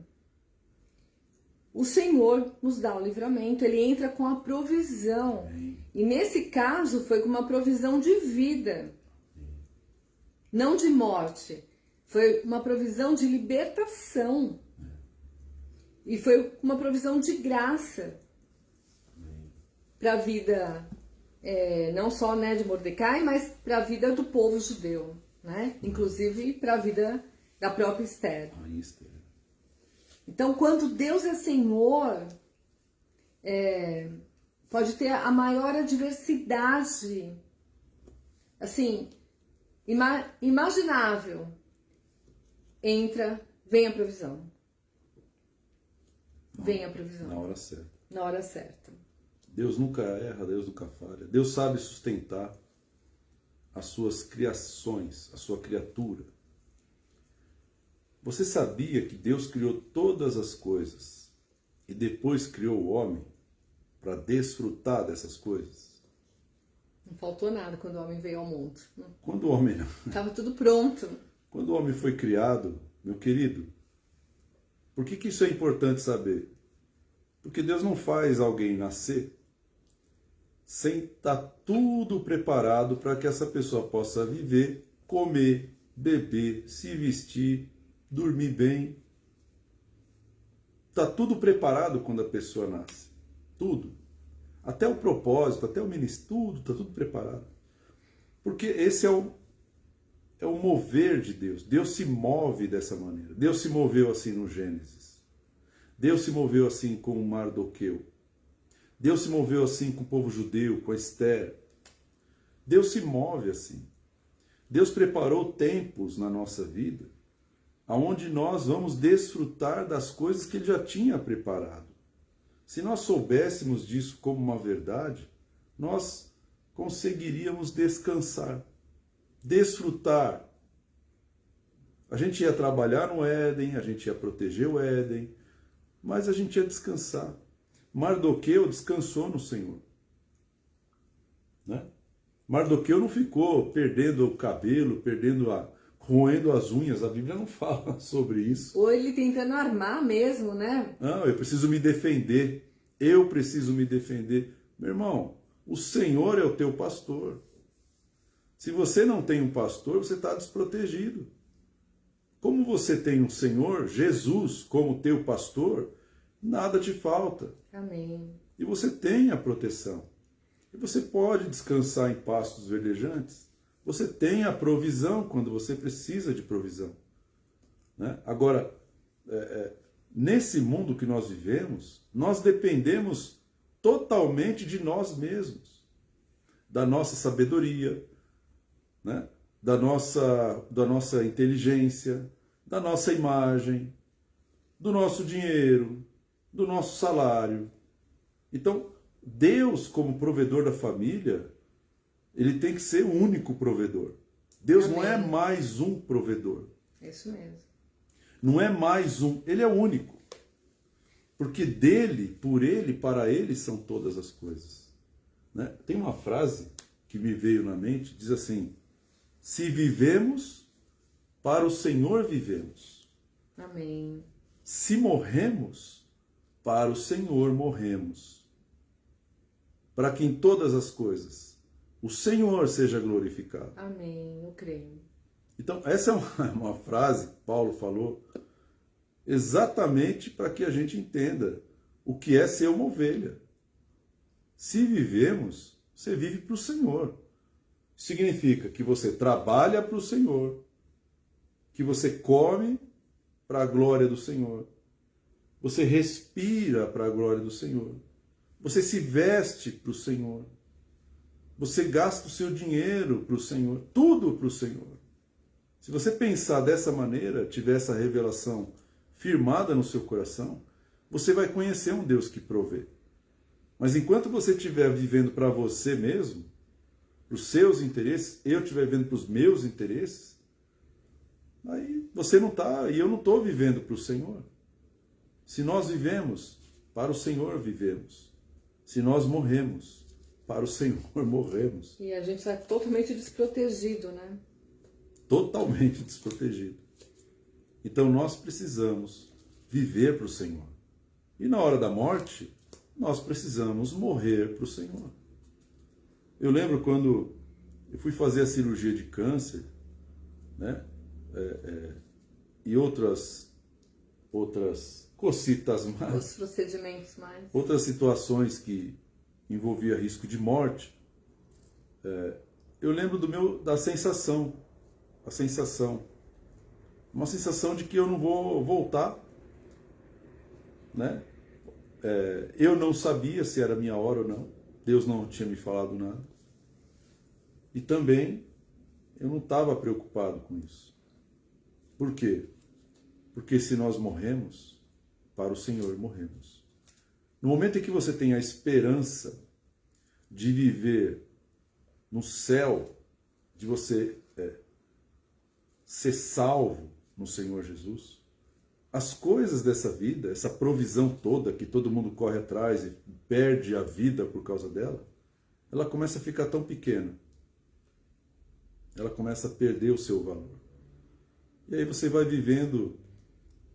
O Senhor nos dá o livramento, ele entra com a provisão. E nesse caso foi com uma provisão de vida, não de morte. Foi uma provisão de libertação. E foi uma provisão de graça para a vida, não só, né, de Mordecai, mas para a vida do povo judeu, né? Inclusive para a vida da própria Ester. Então, quando Deus é Senhor, pode ter a maior adversidade, assim, imaginável, vem a provisão. Vem a provisão. Na hora certa. Na hora certa. Deus nunca erra, Deus nunca falha. Deus sabe sustentar as suas criações, a sua criatura. Você sabia que Deus criou todas as coisas e depois criou o homem para desfrutar dessas coisas? Não faltou nada quando o homem veio ao mundo. Quando o homem... Estava tudo pronto. Quando o homem foi criado, meu querido, por que isso é importante saber? Porque Deus não faz alguém nascer sem estar tudo preparado para que essa pessoa possa viver, comer, beber, se vestir, dormir bem. Está tudo preparado quando a pessoa nasce. Tudo. Até o propósito, até o ministério, tudo, está tudo preparado. Porque esse é o mover de Deus. Deus se move dessa maneira. Deus se moveu assim no Gênesis. Deus se moveu assim com Mardoqueu. Deus se moveu assim com o povo judeu, com Ester. Deus se move assim. Deus preparou tempos na nossa vida aonde nós vamos desfrutar das coisas que Ele já tinha preparado. Se nós soubéssemos disso como uma verdade, nós conseguiríamos descansar, desfrutar. A gente ia trabalhar no Éden, a gente ia proteger o Éden, mas a gente ia descansar. Mardoqueu descansou no Senhor, né? Mardoqueu não ficou perdendo o cabelo, roendo as unhas. A Bíblia não fala sobre isso. Ou ele tentando armar mesmo, né? Não, eu preciso me defender. Eu preciso me defender. Meu irmão, o Senhor é o teu pastor. Se você não tem um pastor, você está desprotegido. Como você tem um Senhor, Jesus, como teu pastor, nada te falta. Amém. E você tem a proteção. E você pode descansar em pastos verdejantes. Você tem a provisão quando você precisa de provisão. Né? Agora, nesse mundo que nós vivemos, nós dependemos totalmente de nós mesmos. Da nossa sabedoria, né? da nossa inteligência, da nossa imagem, do nosso dinheiro, do nosso salário. Então, Deus, como provedor da família, ele tem que ser o único provedor. Deus Amém. Não é mais um provedor. Isso mesmo. Não é mais um, ele é o único. Porque dele, por ele, para ele são todas as coisas. Né? Tem uma frase que me veio na mente, diz assim: se vivemos, para o Senhor vivemos. Amém. Se morremos, para o Senhor morremos. Para que em todas as coisas o Senhor seja glorificado. Amém, eu creio. Então, essa é uma frase que Paulo falou exatamente para que a gente entenda o que é ser uma ovelha. Se vivemos, você vive para o Senhor. Significa que você trabalha para o Senhor, que você come para a glória do Senhor, você respira para a glória do Senhor, você se veste para o Senhor, você gasta o seu dinheiro para o Senhor, tudo para o Senhor. Se você pensar dessa maneira, tiver essa revelação firmada no seu coração, você vai conhecer um Deus que provê. Mas enquanto você estiver vivendo para você mesmo, para os seus interesses, eu estiver vivendo para os meus interesses, aí você não está, e eu não estou vivendo para o Senhor. Se nós vivemos, para o Senhor vivemos. Se nós morremos, para o Senhor morremos. E a gente está totalmente desprotegido, né? Totalmente desprotegido. Então nós precisamos viver para o Senhor. E na hora da morte, nós precisamos morrer para o Senhor. Eu lembro quando eu fui fazer a cirurgia de câncer, né? E outras cositas mais. Os procedimentos mais. Outras situações que envolvia risco de morte. Eu lembro da sensação. A sensação. Uma sensação de que eu não vou voltar. Né? Eu não sabia se era minha hora ou não. Deus não tinha me falado nada. E também eu não estava preocupado com isso. Por quê? Porque se nós morremos, para o Senhor morremos. No momento em que você tem a esperança de viver no céu, de você ser salvo no Senhor Jesus, as coisas dessa vida, essa provisão toda que todo mundo corre atrás e perde a vida por causa dela, ela começa a ficar tão pequena. Ela começa a perder o seu valor. E aí você vai vivendo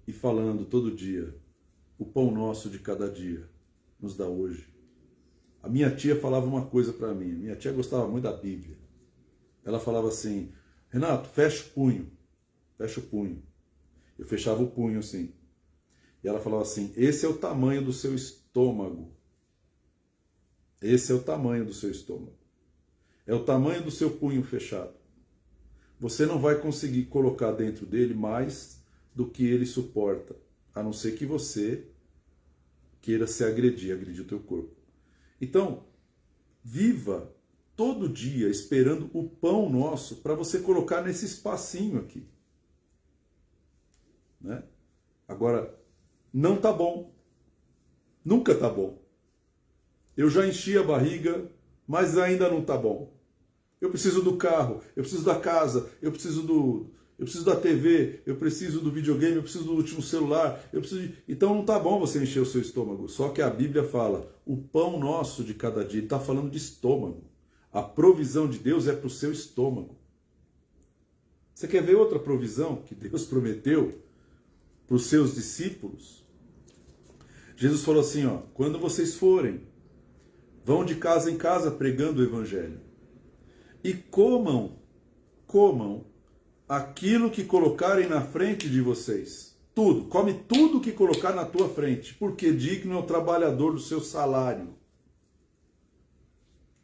e falando todo dia: o pão nosso de cada dia nos dá hoje. A minha tia falava uma coisa para mim. Minha tia gostava muito da Bíblia. Ela falava assim: Renato, fecha o punho. Fecha o punho. Eu fechava o punho assim. E ela falava assim: esse é o tamanho do seu estômago. Esse é o tamanho do seu estômago. É o tamanho do seu punho fechado. Você não vai conseguir colocar dentro dele mais do que ele suporta, a não ser que você queira se agredir o teu corpo. Então, viva todo dia esperando o pão nosso para você colocar nesse espacinho aqui. Né? Agora, não tá bom. Nunca tá bom. Eu já enchi a barriga, mas ainda não tá bom. Eu preciso do carro, eu preciso da casa, eu preciso da TV, eu preciso do videogame, eu preciso do último celular, Então não tá bom você encher o seu estômago. Só que a Bíblia fala, o pão nosso de cada dia, está falando de estômago. A provisão de Deus é para o seu estômago. Você quer ver outra provisão que Deus prometeu para os seus discípulos? Jesus falou assim, ó, quando vocês forem, vão de casa em casa pregando o evangelho. E comam aquilo que colocarem na frente de vocês. Tudo, come tudo que colocar na tua frente, porque digno é o trabalhador do seu salário.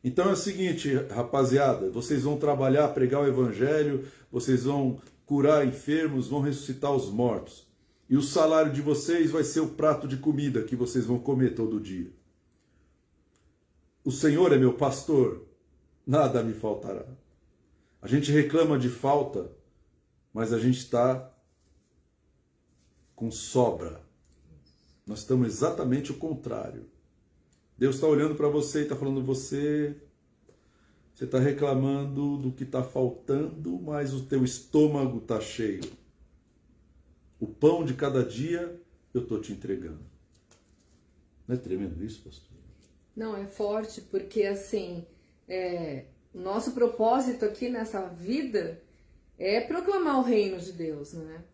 Então é o seguinte, rapaziada, vocês vão trabalhar, pregar o evangelho, vocês vão curar enfermos, vão ressuscitar os mortos. E o salário de vocês vai ser o prato de comida que vocês vão comer todo dia. O Senhor é meu pastor, nada me faltará. A gente reclama de falta, mas a gente está com sobra. Nós estamos exatamente o contrário. Deus está olhando para você e está falando, você está reclamando do que está faltando, mas o teu estômago está cheio. O pão de cada dia eu estou te entregando. Não é tremendo isso, pastor? Não, é forte, porque assim, nosso propósito aqui nessa vida é proclamar o reino de Deus, né?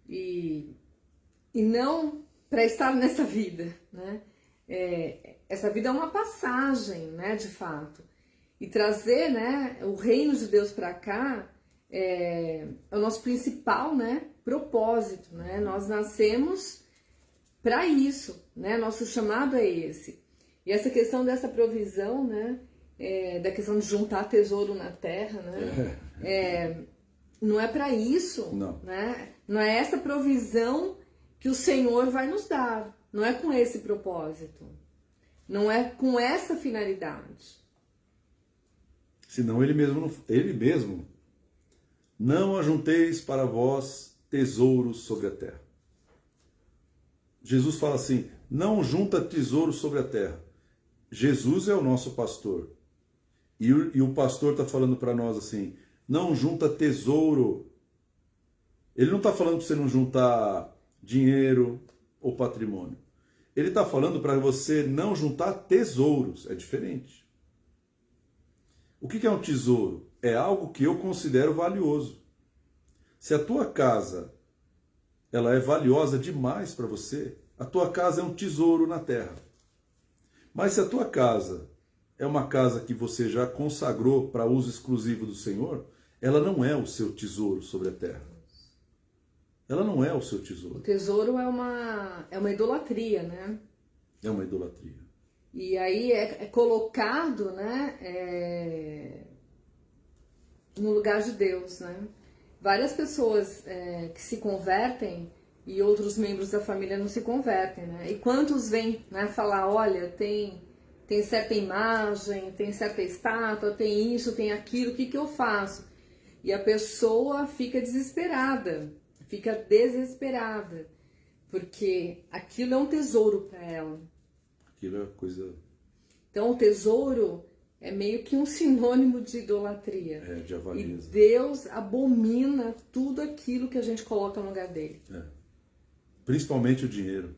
E não para estar nessa vida, né? Essa vida é uma passagem, né, de fato. E trazer, né, o reino de Deus para cá é o nosso principal, né, propósito, né? Nós nascemos para isso, né? Nosso chamado é esse. E essa questão dessa provisão, né, da questão de juntar tesouro na terra, né? Não é para isso, não. Né? Não é essa provisão que o Senhor vai nos dar. Não é com esse propósito. Não é com essa finalidade. Senão ele mesmo, não ajunteis para vós tesouros sobre a terra. Jesus fala assim, não junta tesouros sobre a terra. Jesus é o nosso pastor. E o pastor está falando para nós assim, não junta tesouro. Ele não está falando para você não juntar dinheiro ou patrimônio. Ele está falando para você não juntar tesouros. É diferente. O que é um tesouro? É algo que eu considero valioso. Se a tua casa ela é valiosa demais para você, a tua casa é um tesouro na terra. Mas se a tua casa é uma casa que você já consagrou para uso exclusivo do Senhor, ela não é o seu tesouro sobre a terra. Ela não é o seu tesouro. O tesouro é uma idolatria, né? É uma idolatria. E aí é colocado, né, no lugar de Deus, né? Várias pessoas que se convertem e outros membros da família não se convertem, né? E quantos vêm, né, falar, olha, tem certa imagem, tem certa estátua, tem isso, tem aquilo, o que eu faço? E a pessoa fica desesperada, porque aquilo é um tesouro para ela. Aquilo é coisa... Então o tesouro é meio que um sinônimo de idolatria. De avareza. E Deus abomina tudo aquilo que a gente coloca no lugar dele. Principalmente o dinheiro.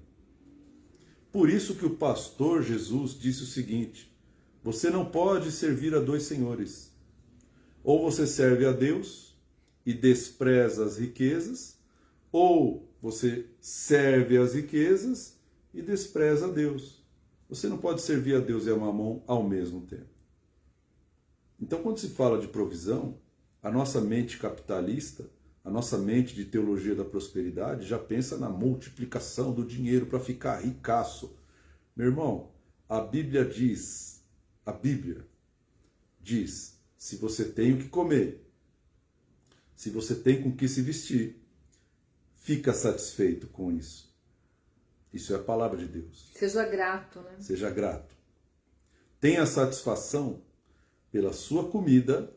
Por isso que o pastor Jesus disse o seguinte, você não pode servir a dois senhores. Ou você serve a Deus e despreza as riquezas, ou você serve as riquezas e despreza a Deus. Você não pode servir a Deus e a Mamon ao mesmo tempo. Então, quando se fala de provisão, a nossa mente capitalista, a nossa mente de teologia da prosperidade já pensa na multiplicação do dinheiro para ficar ricaço. Meu irmão, a Bíblia diz, se você tem o que comer, se você tem com o que se vestir, fica satisfeito com isso. Isso é a palavra de Deus. Seja grato, né? Seja grato. Tenha satisfação pela sua comida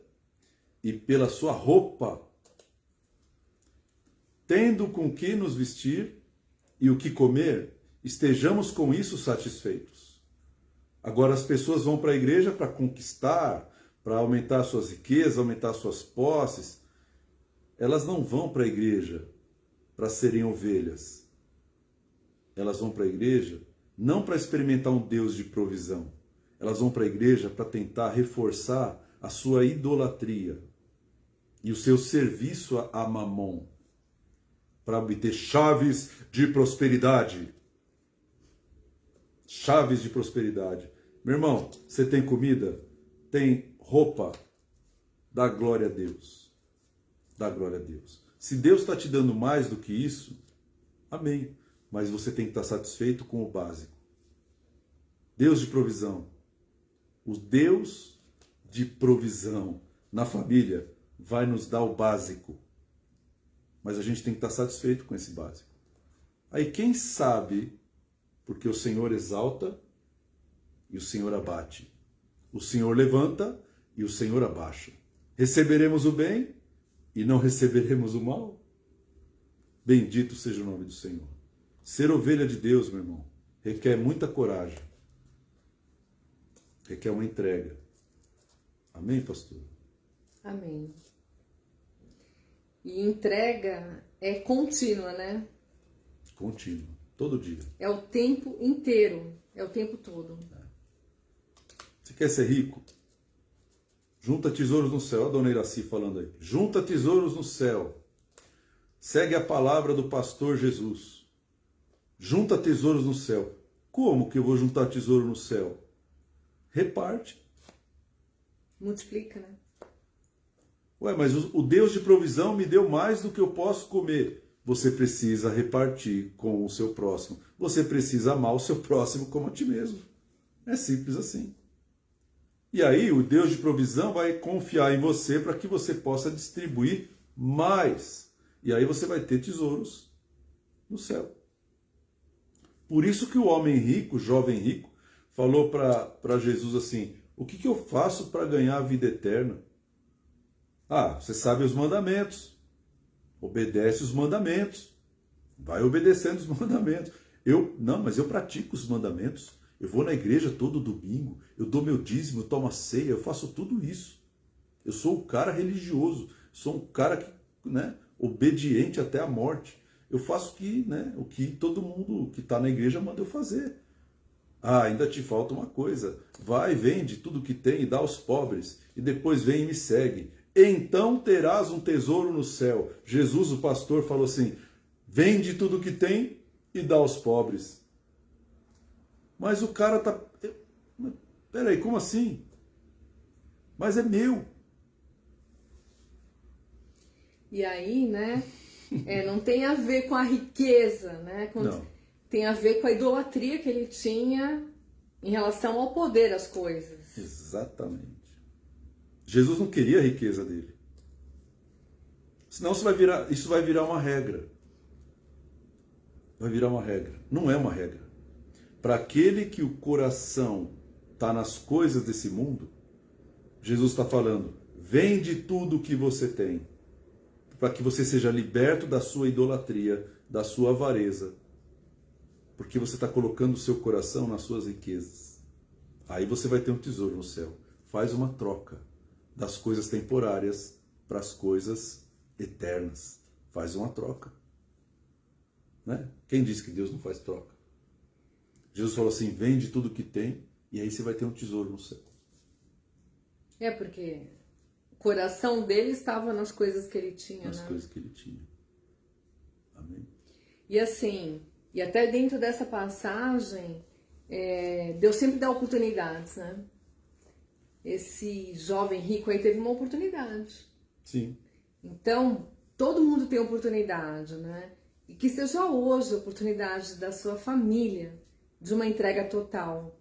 e pela sua roupa. Tendo com que nos vestir e o que comer, estejamos com isso satisfeitos. Agora as pessoas vão para a igreja para conquistar, para aumentar suas riquezas, aumentar suas posses. Elas não vão para a igreja para serem ovelhas. Elas vão para a igreja não para experimentar um Deus de provisão. elas vão para a igreja para tentar reforçar a sua idolatria e o seu serviço a Mamon, para obter chaves de prosperidade. Chaves de prosperidade. Meu irmão, você tem comida? Tem roupa? Dá glória a Deus. Dá glória a Deus. Se Deus está te dando mais do que isso, amém. Mas você tem que estar satisfeito com o básico. Deus de provisão. O Deus de provisão na família vai nos dar o básico. Mas a gente tem que estar satisfeito com esse básico. Aí quem sabe, porque o Senhor exalta e o Senhor abate. O Senhor levanta e o Senhor abaixa. Receberemos o bem e não receberemos o mal? Bendito seja o nome do Senhor. Ser ovelha de Deus, meu irmão, requer muita coragem. Requer uma entrega. Amém, pastor? Amém. E entrega é contínua, né? Contínua. Todo dia. É o tempo inteiro. É o tempo todo. Você quer ser rico? Junta tesouros no céu. Olha a dona Iraci falando aí. Junta tesouros no céu. Segue a palavra do pastor Jesus. Junta tesouros no céu. Como que eu vou juntar tesouro no céu? Reparte. Multiplica, né? Ué, mas o Deus de provisão me deu mais do que eu posso comer. Você precisa repartir com o seu próximo. Você precisa amar o seu próximo como a ti mesmo. É simples assim. E aí o Deus de provisão vai confiar em você para que você possa distribuir mais. E aí você vai ter tesouros no céu. Por isso que o homem rico, jovem rico, falou para Jesus assim: o que eu faço para ganhar a vida eterna? Ah, você sabe os mandamentos. Obedece os mandamentos. Vai obedecendo os mandamentos. Mas eu pratico os mandamentos. Eu vou na igreja todo domingo. Eu dou meu dízimo, eu tomo a ceia. Eu faço tudo isso. Eu sou um cara religioso. Sou um cara que, obediente até a morte. Eu faço o que todo mundo que está na igreja manda eu fazer. Ah, ainda te falta uma coisa. Vai, vende tudo que tem e dá aos pobres. E depois vem e me segue. Então terás um tesouro no céu. Jesus, o pastor, falou assim: vende tudo que tem e dá aos pobres. Mas o cara tá... Peraí, como assim? Mas é meu. E aí, não tem a ver com a riqueza, Não. Tem a ver com a idolatria que ele tinha em relação ao poder das coisas. Exatamente. Jesus não queria a riqueza dele. Senão isso vai virar uma regra. Vai virar uma regra. Não é uma regra. Para aquele que o coração está nas coisas desse mundo, Jesus está falando: vende tudo o que você tem, para que você seja liberto da sua idolatria, da sua avareza, porque você está colocando o seu coração nas suas riquezas. Aí você vai ter um tesouro no céu. Faz uma troca das coisas temporárias para as coisas eternas. Faz uma troca. Quem disse que Deus não faz troca? Jesus falou assim: vende tudo que tem e aí você vai ter um tesouro no céu. É porque o coração dele estava nas coisas que ele tinha, Nas coisas que ele tinha. Amém? E assim, e até dentro dessa passagem, Deus sempre dá oportunidades, Esse jovem rico aí teve uma oportunidade. Sim. Então, todo mundo tem oportunidade, E que seja hoje a oportunidade da sua família de uma entrega total,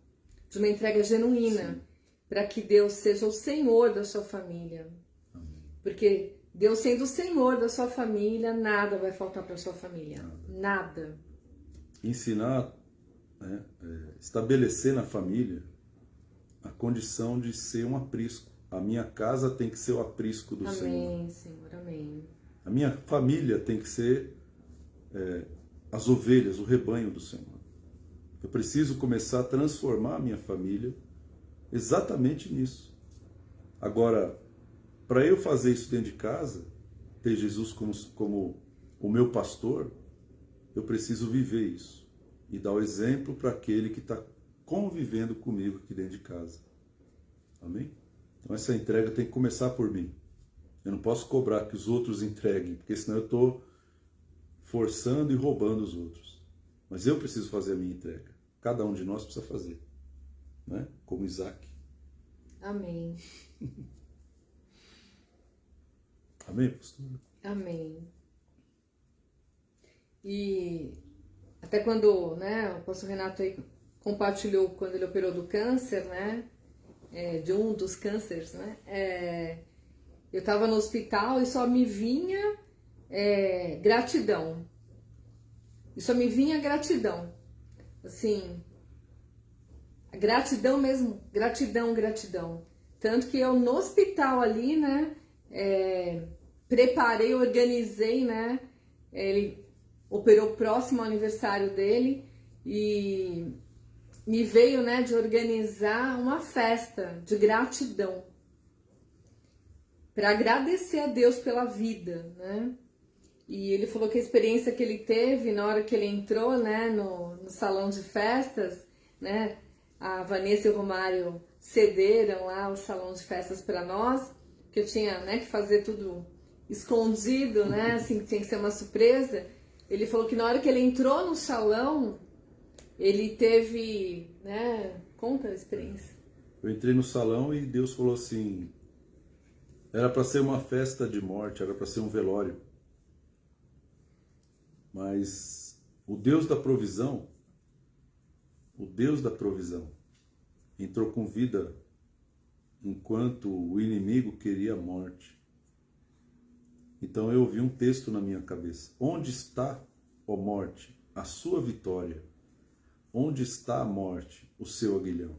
de uma entrega genuína, para que Deus seja o Senhor da sua família. Amém. Porque Deus sendo o Senhor da sua família, nada vai faltar para sua família. Nada. Ensinar, estabelecer na família a condição de ser um aprisco. A minha casa tem que ser o aprisco do Senhor. Amém, Senhor, amém. A minha família tem que ser as ovelhas, o rebanho do Senhor. Eu preciso começar a transformar a minha família exatamente nisso. Agora, para eu fazer isso dentro de casa, ter Jesus como o meu pastor, eu preciso viver isso. E dar o exemplo para aquele que está convivendo comigo aqui dentro de casa. Amém? Então essa entrega tem que começar por mim. Eu não posso cobrar que os outros entreguem, porque senão eu estou forçando e roubando os outros. Mas eu preciso fazer a minha entrega. Cada um de nós precisa fazer, né? Como Isaac. Amém. Amém, pastor? Amém. E até quando, né, o pastor Renato aí compartilhou quando ele operou do câncer, né, de um dos cânceres, né, eu estava no hospital e só me vinha gratidão. E só me vinha gratidão. Assim, gratidão mesmo, gratidão, gratidão. Tanto que eu no hospital ali, né, preparei, organizei, né, ele operou próximo ao aniversário dele e me veio, né, de organizar uma festa de gratidão para agradecer a Deus pela vida, né? E ele falou que a experiência que ele teve na hora que ele entrou, né, no salão de festas, né, a Vanessa e o Romário cederam lá o salão de festas para nós, que eu tinha, né, que fazer tudo escondido, né, assim, tinha que ser uma surpresa. Ele falou que na hora que ele entrou no salão, ele teve, né, conta a experiência. Eu entrei no salão e Deus falou assim, era para ser uma festa de morte, era para ser um velório. Mas o Deus da provisão, entrou com vida enquanto o inimigo queria a morte. Então eu ouvi um texto na minha cabeça. Onde está, ó morte, a sua vitória? Onde está a morte, o seu aguilhão?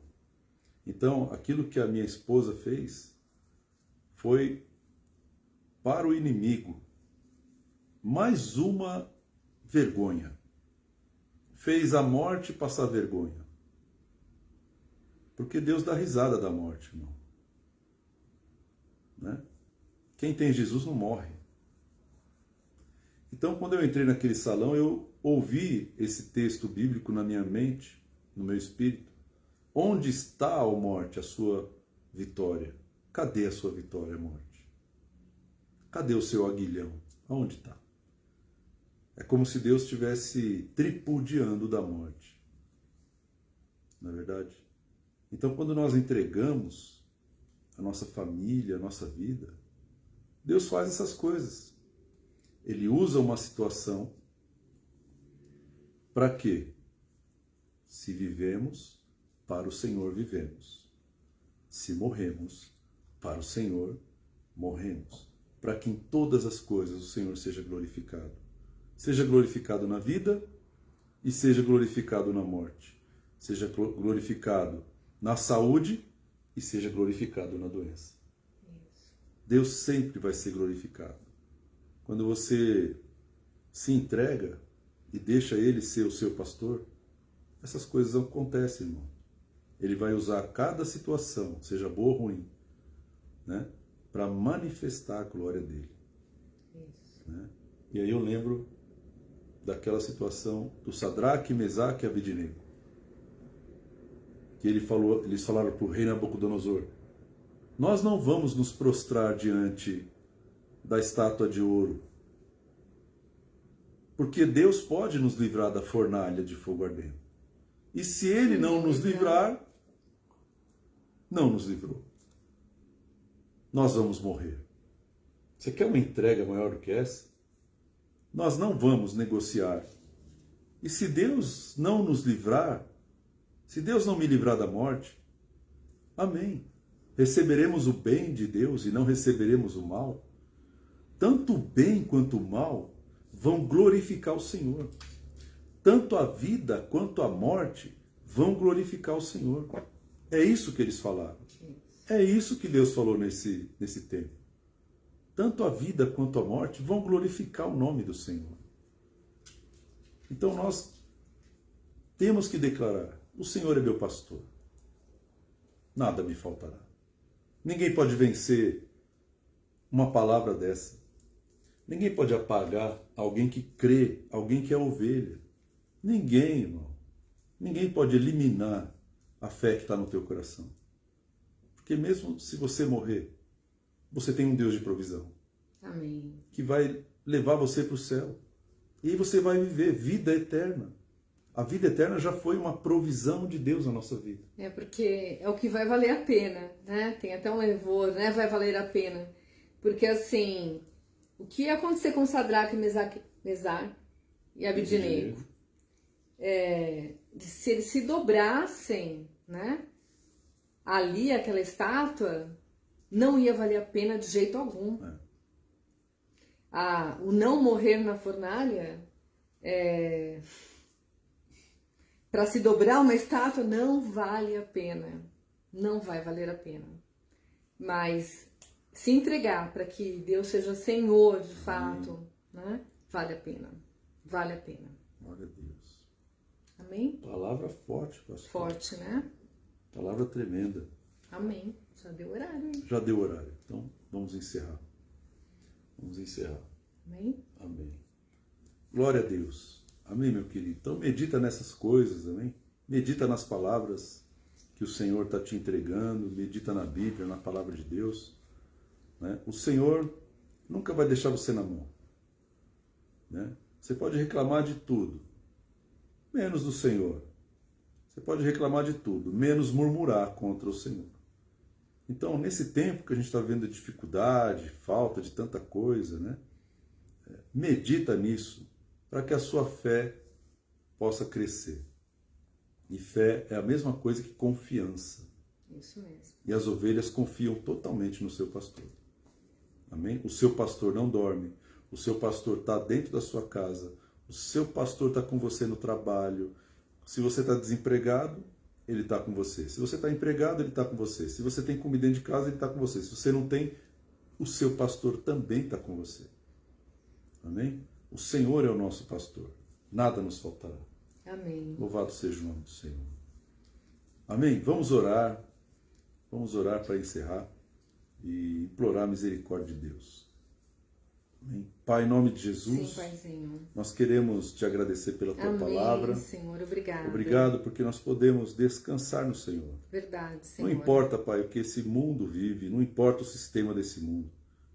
Então aquilo que a minha esposa fez foi para o inimigo mais uma vergonha. Fez a morte passar vergonha. Porque Deus dá risada da morte, irmão. Né? Quem tem Jesus não morre. Então, quando eu entrei naquele salão, eu ouvi esse texto bíblico na minha mente, no meu espírito. Onde está, ó morte, a sua vitória? Cadê a sua vitória, morte? Cadê o seu aguilhão? Aonde está? É como se Deus estivesse tripudiando da morte. Não é verdade? Então, quando nós entregamos a nossa família, a nossa vida, Deus faz essas coisas. Ele usa uma situação para quê? Se vivemos, para o Senhor vivemos. Se morremos, para o Senhor morremos. Para que em todas as coisas o Senhor seja glorificado. Seja glorificado na vida e seja glorificado na morte. Seja glorificado na saúde e seja glorificado na doença. Deus sempre vai ser glorificado. Quando você se entrega e deixa Ele ser o seu pastor, essas coisas acontecem, irmão. Ele vai usar cada situação, seja boa ou ruim, né, para manifestar a glória dele. Né? E aí eu lembro daquela situação do Sadraque, Mesaque e Abednego. Que eles falaram para o rei Nabucodonosor, nós não vamos nos prostrar diante da estátua de ouro, porque Deus pode nos livrar da fornalha de fogo ardente. E se Ele não nos livrar, não nos livrou. Nós vamos morrer. Você quer uma entrega maior do que essa? Nós não vamos negociar. E se Deus não nos livrar, se Deus não me livrar da morte, amém. Receberemos o bem de Deus e não receberemos o mal. Tanto o bem quanto o mal vão glorificar o Senhor. Tanto a vida quanto a morte vão glorificar o Senhor. É isso que eles falaram. É isso que Deus falou nesse tempo. Tanto a vida quanto a morte vão glorificar o nome do Senhor. Então nós temos que declarar, o Senhor é meu pastor. Nada me faltará. Ninguém pode vencer uma palavra dessa. Ninguém pode apagar alguém que crê, alguém que é ovelha. Ninguém, irmão. Ninguém pode eliminar a fé que está no teu coração. Porque mesmo se você morrer, você tem um Deus de provisão. Amém. Que vai levar você para o céu. E aí você vai viver vida eterna. A vida eterna já foi uma provisão de Deus na nossa vida. É porque é o que vai valer a pena, né? Tem até um louvor, né? Vai valer a pena. Porque assim, o que ia acontecer com Sadraque, Mesaque e Abidnego? Se eles se dobrassem, né? Ali, aquela estátua, não ia valer a pena de jeito algum. O não morrer na fornalha, para se dobrar uma estátua, não vale a pena. Não vai valer a pena. Mas se entregar para que Deus seja Senhor de fato, né? Vale a pena. Vale a pena. Glória a Deus. Amém? Palavra forte, pastor. Forte, né? Palavra tremenda. Amém. Já deu horário, hein? Já deu horário. Então, vamos encerrar. Vamos encerrar. Amém? Amém. Glória a Deus. Amém, meu querido. Então, medita nessas coisas, amém? Medita nas palavras que o Senhor está te entregando. Medita na Bíblia, na palavra de Deus. Né? O Senhor nunca vai deixar você na mão. Né? Você pode reclamar de tudo, menos do Senhor. Você pode reclamar de tudo, menos murmurar contra o Senhor. Então, nesse tempo que a gente está vendo dificuldade, falta de tanta coisa, né? Medita nisso, para que a sua fé possa crescer. E fé é a mesma coisa que confiança. Isso mesmo. E as ovelhas confiam totalmente no seu pastor. Amém? O seu pastor não dorme. O seu pastor está dentro da sua casa. O seu pastor está com você no trabalho. Se você está desempregado, ele está com você. Se você está empregado, ele está com você. Se você tem comida dentro de casa, ele está com você. Se você não tem, o seu pastor também está com você. Amém? O Senhor é o nosso pastor. Nada nos faltará. Amém. Louvado seja o nome do Senhor. Amém? Vamos orar. Vamos orar para encerrar e implorar a misericórdia de Deus. Amém? Pai, em nome de Jesus, sim, Paizinho, nós queremos te agradecer pela tua amém, palavra. Senhor, obrigado. Obrigado porque nós podemos descansar no Senhor. Verdade, Senhor. Não importa, Pai, o que esse mundo vive, não importa o sistema desse mundo.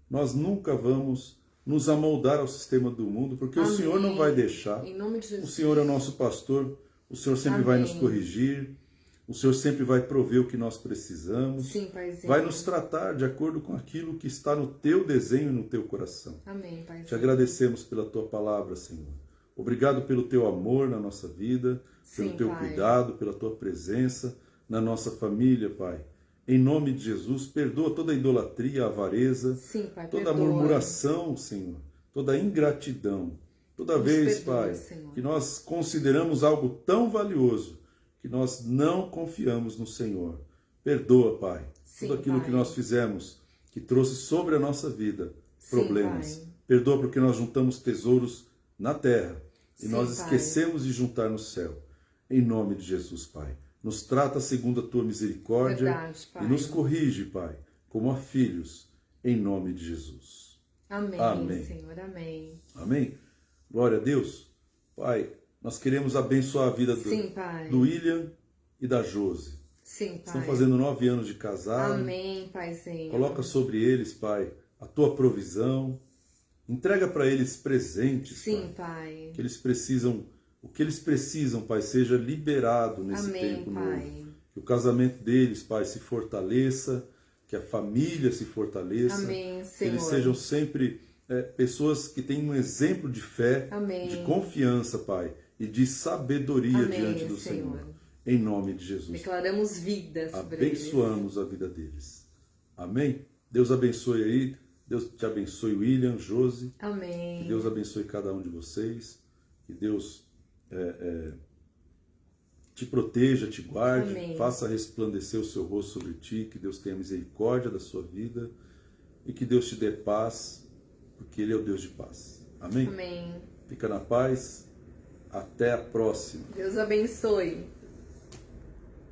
Nós nunca vamos nos amoldar ao sistema do mundo, porque amém. O Senhor não vai deixar. Em nome de Jesus. O Senhor é o nosso pastor, o Senhor sempre amém. vai nos corrigir, o Senhor sempre vai prover o que nós precisamos. Sim, Paizinho. Vai nos tratar de acordo com aquilo que está no teu desenho e no teu coração. Amém, Paizinho. Te agradecemos pela tua palavra, Senhor. Obrigado pelo teu amor na nossa vida, pelo sim, teu Pai. cuidado, pela tua presença na nossa família, Pai. Em nome de Jesus, perdoa toda a idolatria, a avareza, sim, Pai, toda a perdoa. murmuração, Senhor, toda a ingratidão. Toda vez, perdoa, Pai, Senhor. que nós consideramos algo tão valioso que nós não confiamos no Senhor. Perdoa, Pai, sim, tudo aquilo Pai. que nós fizemos, que trouxe sobre a nossa vida sim, problemas. Pai. Perdoa porque nós juntamos tesouros na terra e sim, nós Pai. esquecemos de juntar no céu. Em nome de Jesus, Pai. Nos trata segundo a tua misericórdia. Verdade, Pai. E nos corrige, Pai, como a filhos, em nome de Jesus. Amém, Amém. Senhor, amém. Amém? Glória a Deus. Pai, nós queremos abençoar a vida Sim, Pai. do William e da Josi. Sim, Pai. Estão fazendo 9 anos de casado. Amém, Paizinho. Coloca sobre eles, Pai, a tua provisão. Entrega para eles presentes, sim, Pai. Pai. Que eles precisam, o que eles precisam, Pai, seja liberado nesse amém, tempo Pai. novo. Que o casamento deles, Pai, se fortaleça, que a família se fortaleça. Amém, que Senhor. eles sejam sempre pessoas que têm um exemplo de fé, amém. De confiança, Pai, e de sabedoria amém, diante do Senhor. Em nome de Jesus. Declaramos vida sobre Abençoamos eles. a vida deles. Amém? Deus abençoe aí. Deus te abençoe, William, Josi. Amém. Que Deus abençoe cada um de vocês. Que Deus te proteja, te guarde. Amém. Faça resplandecer o seu rosto sobre ti. Que Deus tenha misericórdia da sua vida. E que Deus te dê paz, porque Ele é o Deus de paz. Amém? Amém. Fica na paz. Até a próxima. Deus abençoe.